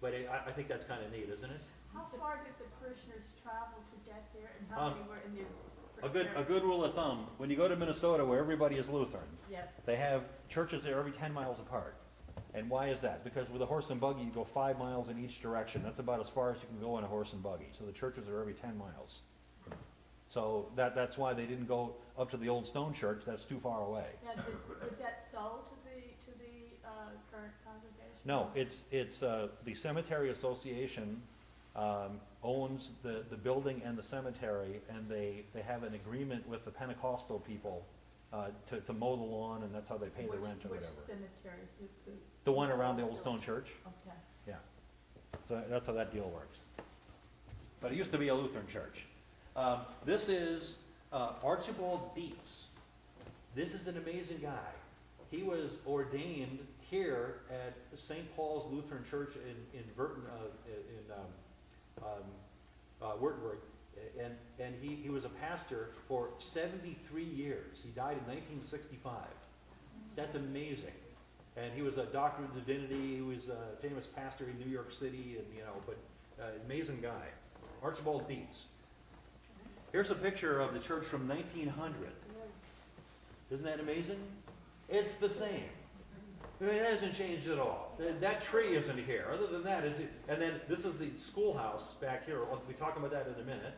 But I think that's kind of neat, isn't it? How far did the parishioners travel to get there, and how many were in the... A good rule of thumb, when you go to Minnesota where everybody is Lutheran, Yes. they have churches there every 10 miles apart. And why is that? Because with a horse and buggy, you go 5 miles in each direction. That's about as far as you can go in a horse and buggy. So the churches are every 10 miles. So that's why they didn't go up to the old stone church. That's too far away. Now, was that sold to the current congregation? No, it's the Cemetery Association owns the building and the cemetery, and they have an agreement with the Pentecostal people to mow the lawn, and that's how they pay the rent or whatever. Which cemeteries? The one around the old stone church? Okay. Yeah. So that's how that deal works. But it used to be a Lutheran church. This is Archibald Dietz. This is an amazing guy. He was ordained here at St. Paul's Lutheran Church in Wurtemberg, and he was a pastor for 73 years. He died in 1965. That's amazing. And he was a doctor of divinity. He was a famous pastor in New York City, and amazing guy, Archibald Dietz. Here's a picture of the church from 1900. Isn't that amazing? It's the same. It hasn't changed at all. That tree isn't here. Other than that, and then this is the schoolhouse back here. We'll be talking about that in a minute.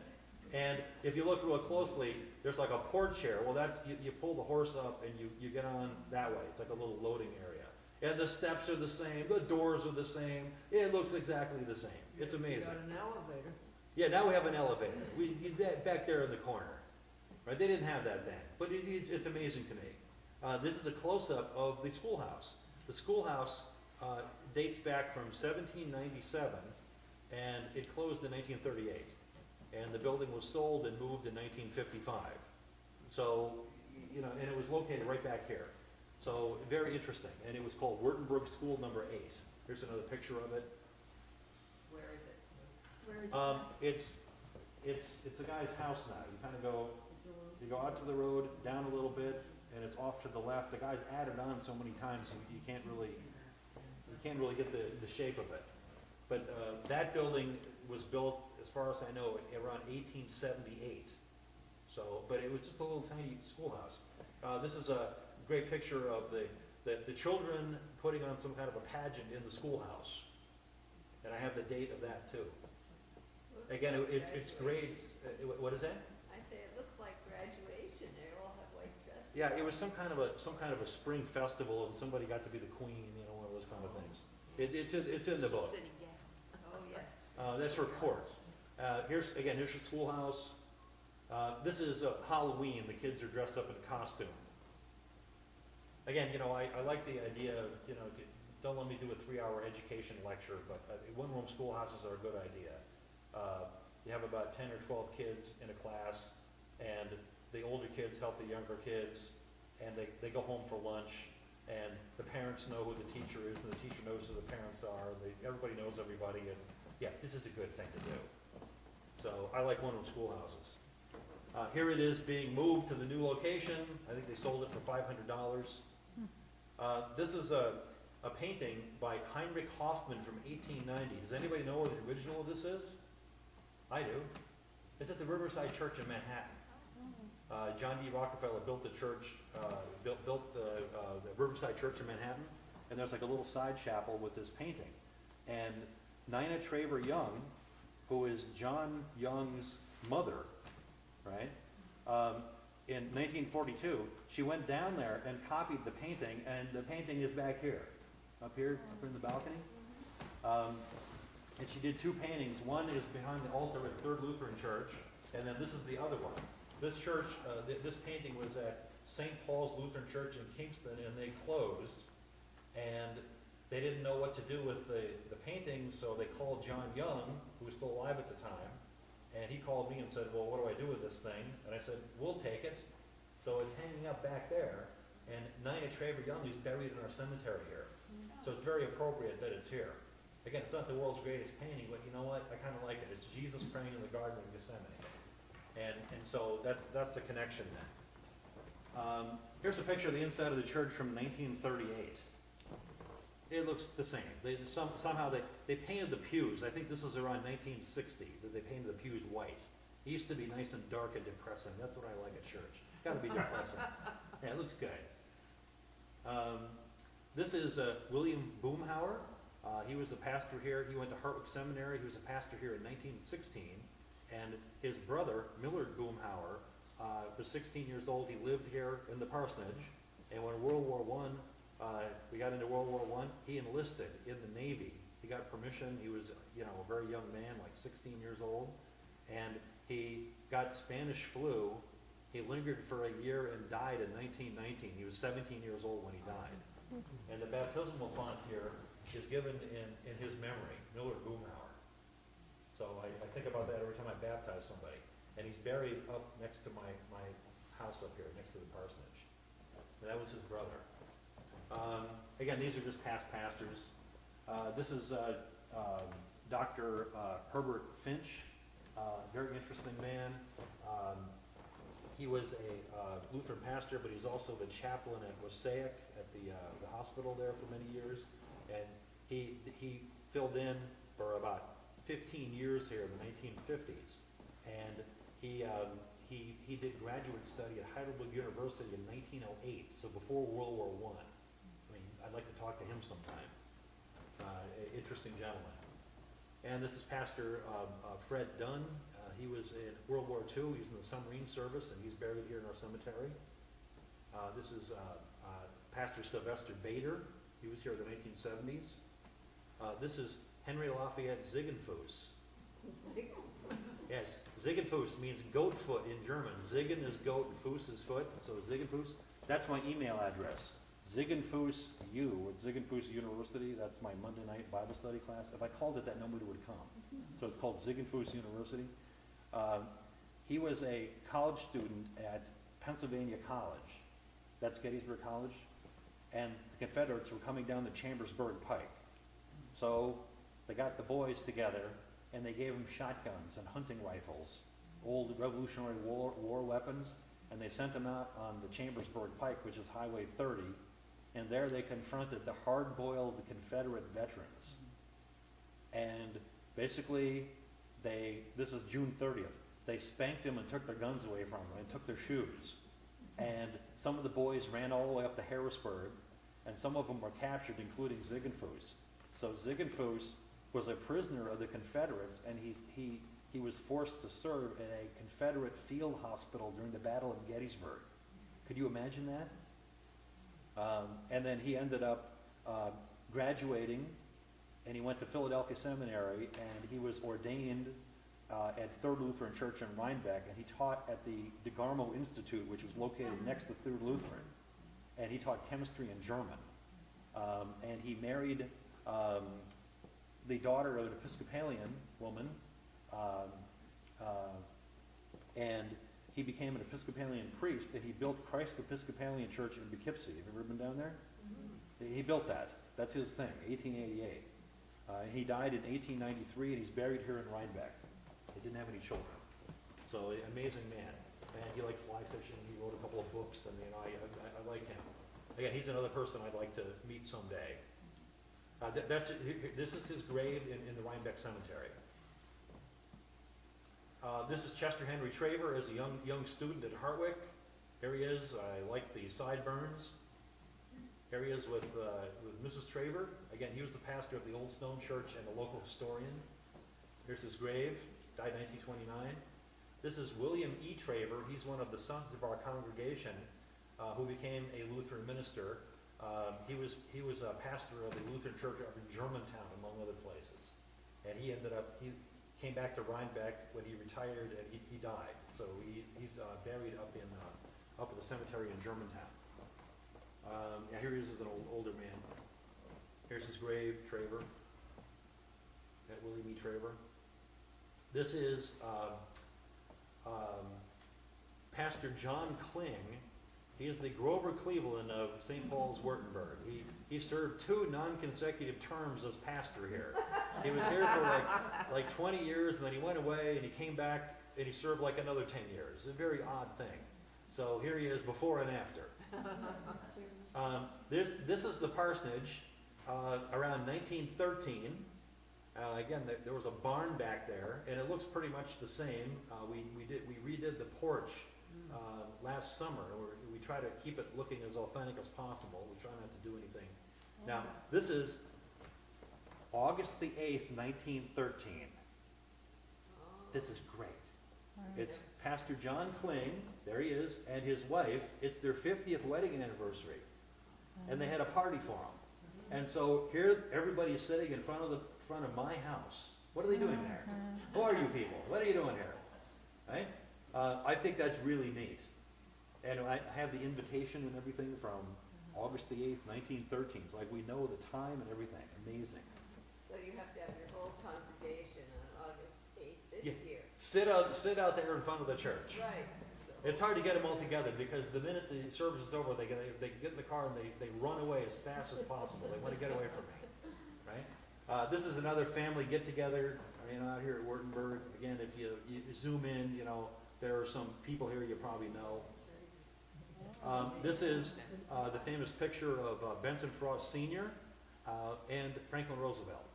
And if you look real closely, there's like a porch here. Well, that's you pull the horse up and you get on that way. It's like a little loading area. And the steps are the same. The doors are the same. It looks exactly the same. It's amazing. You got an elevator. Yeah, now we have an elevator. We back there in the corner, right? They didn't have that then, but it's amazing to me. This is a close-up of the schoolhouse. The schoolhouse dates back from 1797, and it closed in 1938. And the building was sold and moved in 1955. So, and it was located right back here. So, very interesting. And it was called Wurtemberg School Number 8. Here's another picture of it. Where is it? Where is it? It's a guy's house now. You kind of you go out to the road, down a little bit, and it's off to the left. The guy's added on so many times you can't really get the shape of it. But that building was built, as far as I know, around 1878. So, but it was just a little tiny schoolhouse. This is a great picture of the children putting on some kind of a pageant in the schoolhouse. And I have the date of that too. Again, it's grades. What is that? I say it looks like graduation. They all have white dresses. Yeah, it was some kind of a spring festival, and somebody got to be the queen, one of those kind of things. It's in the book. Oh, yes. That's her court. Here's your schoolhouse. This is Halloween. The kids are dressed up in costume. Again, I like the idea of, don't let me do a 3-hour education lecture, but one-room schoolhouses are a good idea. you have about 10 or 12 kids in a class, and the older kids help the younger kids, and they go home for lunch, and the parents know who the teacher is, and the teacher knows who the parents are, everybody knows everybody, and yeah, this is a good thing to do. So I like one of the schoolhouses. Here it is being moved to the new location. I think they sold it for $500. This is a painting by Heinrich Hoffmann from 1890. Does anybody know where the original of this is? I do. It's at the Riverside Church in Manhattan. John D. Rockefeller built the church, built the Riverside Church in Manhattan, and there's like a little side chapel with this painting. And Nina Traver Young, who is John Young's mother, right? In 1942, she went down there and copied the painting, and the painting is back here, up in the balcony. And she did two paintings. One is behind the altar at Third Lutheran Church, and then this is the other one. This church, this painting was at St. Paul's Lutheran Church in Kingston, and they closed, and they didn't know what to do with the painting, so they called John Young, who was still alive at the time, and he called me and said, well, what do I do with this thing? And I said, we'll take it. So it's hanging up back there, and Nina Traver Young is buried in our cemetery here. So it's very appropriate that it's here. Again, it's not the world's greatest painting, but you know what? I kind of like it. It's Jesus praying in the Garden of Gethsemane. And so that's a connection then. Here's a picture of the inside of the church from 1938. It looks the same. Somehow they painted the pews. I think this was around 1960 that they painted the pews white. It used to be nice and dark and depressing. That's what I like at church. Got to be depressing. Yeah, it looks good. This is William Boomhauer. He was a pastor here. He went to Hartwick Seminary. He was a pastor here in 1916. And his brother, Millard Boomhauer, was 16 years old. He lived here in the parsonage. And when World War we got into World War I, he enlisted in the Navy. He got permission. He was, a very young man, like 16 years old. And he got Spanish flu. He lingered for a year and died in 1919. He was 17 years old when he died. And the baptismal font here is given in his memory, Millard Boomhauer. So I think about that every time I baptize somebody. And he's buried up next to my house up here, next to the parsonage. And that was his brother. Again, these are just past pastors. This is Dr. Herbert Finch, very interesting man. He was a Lutheran pastor, but he's also the chaplain at Wasaic at the hospital there for many years. And he filled in for about 15 years here in the 1950s. And he did graduate study at Heidelberg University in 1908, so before World War I. I'd like to talk to him sometime. Interesting gentleman. And this is Pastor Fred Dunn. He was in World War II. He was in the submarine service, and he's buried here in our cemetery. This is Pastor Sylvester Bader. He was here in the 1970s. This is Henry Lafayette Ziegenfuss. Yes, Ziegenfuss means goat foot in German. Ziegen is goat and Fuss is foot, so Ziegenfuss. That's my email address. Ziegenfuss U at Ziegenfuss University. That's my Monday night Bible study class. If I called it that, nobody would come. So it's called Ziegenfuss University. He was a college student at Pennsylvania College. That's Gettysburg College. And the Confederates were coming down the Chambersburg Pike. So they got the boys together and they gave them shotguns and hunting rifles, old Revolutionary War weapons, and they sent them out on the Chambersburg Pike, which is Highway 30, and there they confronted the hard-boiled Confederate veterans. And basically, this is June 30th, they spanked them and took their guns away from them and took their shoes. And some of the boys ran all the way up to Harrisburg, and some of them were captured, including Ziegenfuss. So Ziegenfuss was a prisoner of the Confederates, and he was forced to serve in a Confederate field hospital during the Battle of Gettysburg. Could you imagine that? And then he ended up graduating, and he went to Philadelphia Seminary, and he was ordained at Third Lutheran Church in Rhinebeck, and he taught at the DeGarmo Institute, which was located next to Third Lutheran, and he taught chemistry and German. And he married the daughter of an Episcopalian woman. And he became an Episcopalian priest, and he built Christ Episcopalian Church in Poughkeepsie. Have you ever been down there? He built that. That's his thing, 1888. And he died in 1893, and he's buried here in Rhinebeck. He didn't have any children. So, amazing man. And he liked fly fishing. He wrote a couple of books, and I like him. Again, he's another person I'd like to meet someday. This is his grave in the Rhinebeck Cemetery. This is Chester Henry Traver as a young student at Hartwick. Here he is. I like the sideburns. Here he is with Mrs. Traver. Again, he was the pastor of the Old Stone Church and a local historian. Here's his grave. Died 1929. This is William E. Traver. He's one of the sons of our congregation who became a Lutheran minister. He was a pastor of the Lutheran Church up in Germantown, among other places. And he came back to Rhinebeck when he retired, and he died. So he's buried up at the cemetery in Germantown. Here he is as an older man. Here's his grave, Traver. That William E. Traver. This is Pastor John Kling. He is the Grover Cleveland of St. Paul's, Wurtemberg. He served 2 non-consecutive terms as pastor here. He was here for like 20 years, and then he went away, and he came back, and he served like another 10 years. It's a very odd thing. So here he is before and after. This is the parsonage around 1913. Again, there was a barn back there, and it looks pretty much the same. We redid the porch last summer. We try to keep it looking as authentic as possible. We try not to do anything. Now, this is August the 8th, 1913. This is great. It's Pastor John Kling, there he is, and his wife. It's their 50th wedding anniversary. And they had a party for him. And so here everybody's sitting in front of my house. What are they doing there? Who are you people? What are you doing here? Right? I think that's really neat. And I have the invitation and everything from August the 8th, 1913. It's like we know the time and everything. Amazing. So you have to have your whole congregation on August 8th this year. Sit out there in front of the church. Right. It's hard to get them all together because the minute the service is over, they get in the car and they run away as fast as possible. They want to get away from me, right? This is another family get-together. Out here at Wurtemberg. Again, if you zoom in, there are some people here you probably know. This is the famous picture of Benson Frost Sr. And Franklin Roosevelt.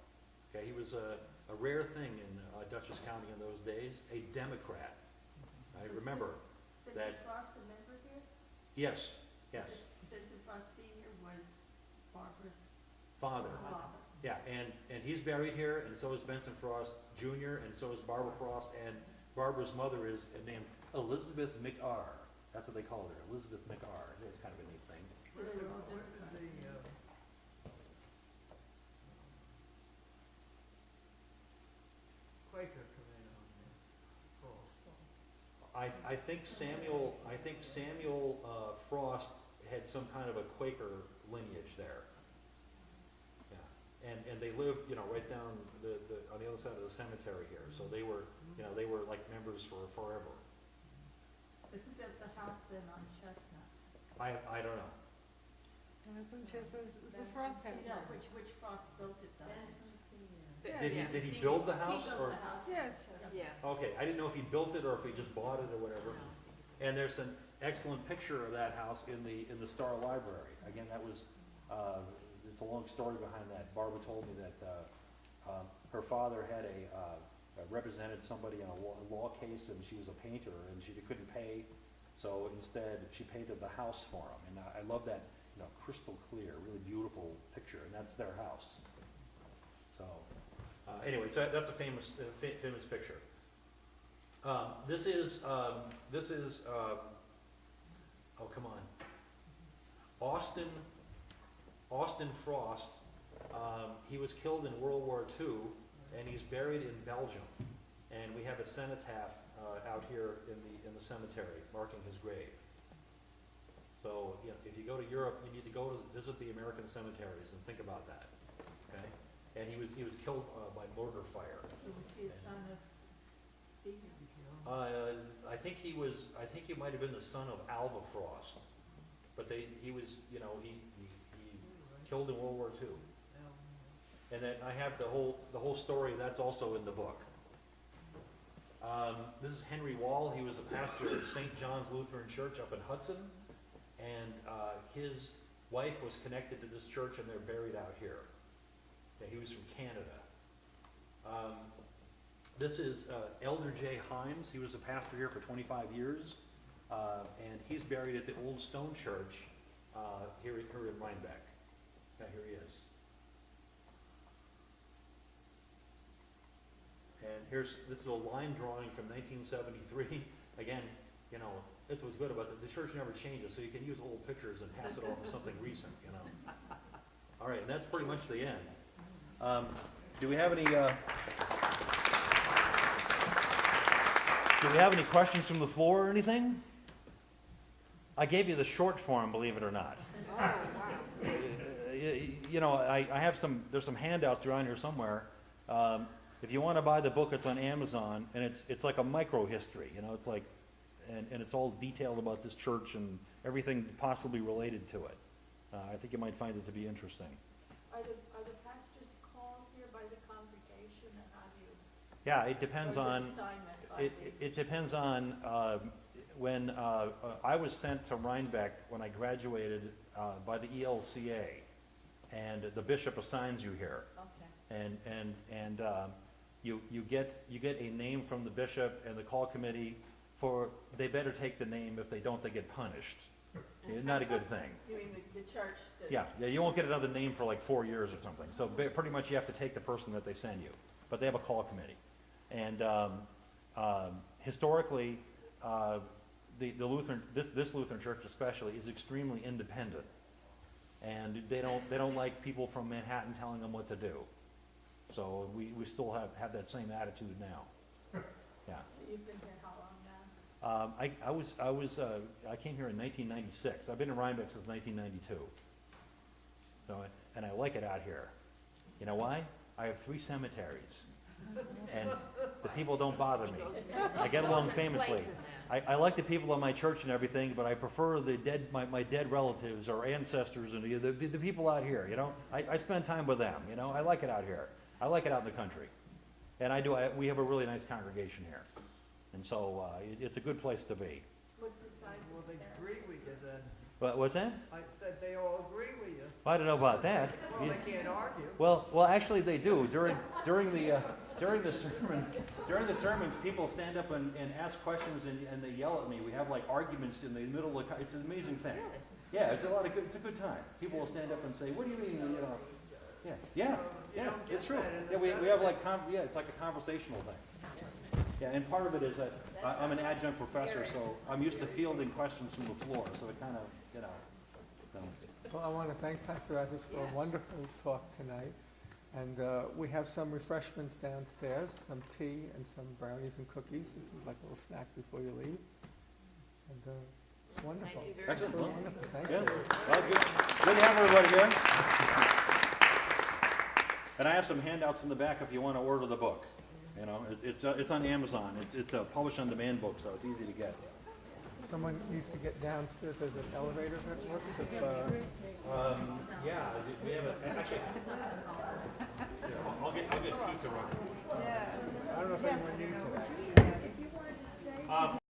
Okay, he was a rare thing in Dutchess County in those days, a Democrat. I remember Vincent Frost a member here? Yes. Vincent Frost Sr. was Barbara's Father. Yeah, and he's buried here, and so is Benson Frost Jr., and so is Barbara Frost, and Barbara's mother is named Elizabeth McR. That's what they called her, Elizabeth McR. It's kind of a neat thing. So they were all Democrats. Quaker come in on the I think Samuel Frost had some kind of a Quaker lineage there. Yeah, and they lived, right down on the other side of the cemetery here. So they were like members for forever. But who built the house then on Chestnut? I don't know. It was the Frost house. No, which Frost built it though? Did he build the house He or? built the house. Yes. Yeah. Okay, I didn't know if he built it or if he just bought it or whatever. And there's an excellent picture of that house in the Star Library. Again, that was, it's a long story behind that. Barbara told me that her father had represented somebody in a law case, and she was a painter, and she couldn't pay, so instead she painted the house for him. And I love that, crystal clear, really beautiful picture, and that's their house. So, anyway, so that's a famous picture. This is oh, come on. Austin Frost. He was killed in World War II, and he's buried in Belgium. And we have a cenotaph out here in the cemetery marking his grave. So, if you go to Europe, you need to go to visit the American cemeteries and think about that. Okay? And he was killed by mortar fire. So was he a son of see him? I think he might have been the son of Alva Frost, but he was, you know, he killed in World War II. And then I have the whole story, that's also in the book. This is Henry Wall. He was a pastor at St. John's Lutheran Church up in Hudson, and his wife was connected to this church, and they're buried out here. Yeah, he was from Canada. This is Elder J. Himes. He was a pastor here for 25 years, and he's buried at the Old Stone Church here in Rhinebeck. Yeah, here he is. And this is a line drawing from 1973. Again, you know, that's what's good about it. The church never changes, so you can use old pictures and pass it off as something recent, you know. All right, and that's pretty much the end. Do we have any questions from the floor or anything? I gave you the short form, believe it or not. Oh, wow. You know, there's some handouts around here somewhere. If you want to buy the book, it's on Amazon, and it's like a micro history, you know, it's like, and it's all detailed about this church and everything possibly related to it. I think you might find it to be interesting. Are the pastors called here by the congregation, and how do you? Yeah, it depends or is it on, assignment by it depends on, when I was sent to Rhinebeck when I graduated by the ELCA, and the bishop assigns you here. Okay. And you get a name from the bishop and the call committee they better take the name. If they don't, they get punished. Not a good thing. You mean the church? Yeah, you won't get another name for like 4 years or something. So pretty much you have to take the person that they send you. But they have a call committee. And historically, the Lutheran, this Lutheran church especially, is extremely independent. And they don't like people from Manhattan telling them what to do. So we still have that same attitude now. Yeah. You've been here how long now? I came here in 1996. I've been in Rhinebeck since 1992. So, and I like it out here. You know why? I have 3 cemeteries. And the people don't bother me. I get along famously. I like the people in my church and everything, but I prefer the dead, my dead relatives or ancestors and the people out here, you know? I spend time with them, you know? I like it out here. I like it out in the country. And we have a really nice congregation here. And so it's a good place to be. What's the size Well, of they the parish? agree with you then. What's that? I said they all agree with you. I don't know about that. Well, they can't argue. Well, actually they do. During the sermons, people stand up and ask questions and they yell at me. We have like arguments in the middle of it's an amazing thing. Yeah, it's a good time. People will stand up and say, "What do you mean?" You know, yeah, it's true. Yeah, we have like it's like a conversational thing. Yeah, and part of it is that I'm an adjunct professor, so I'm used to fielding questions from the floor. So it kind of, you know. Well, I want to thank Pastor Isaac for a wonderful talk tonight. And we have some refreshments downstairs, some tea and some brownies and cookies, if you'd like a little snack before you leave. And it's wonderful. Thank you very Excellent. Really Well, wonderful. Thank yeah. you. Well, good to have everybody here. And I have some handouts in the back if you want to order the book. You know, it's on Amazon. It's a published on demand book, so it's easy to get. Someone needs to get downstairs. There's an elevator that works. Yeah, we have actually. I'll get Pete to run it. I don't know if anyone needs it.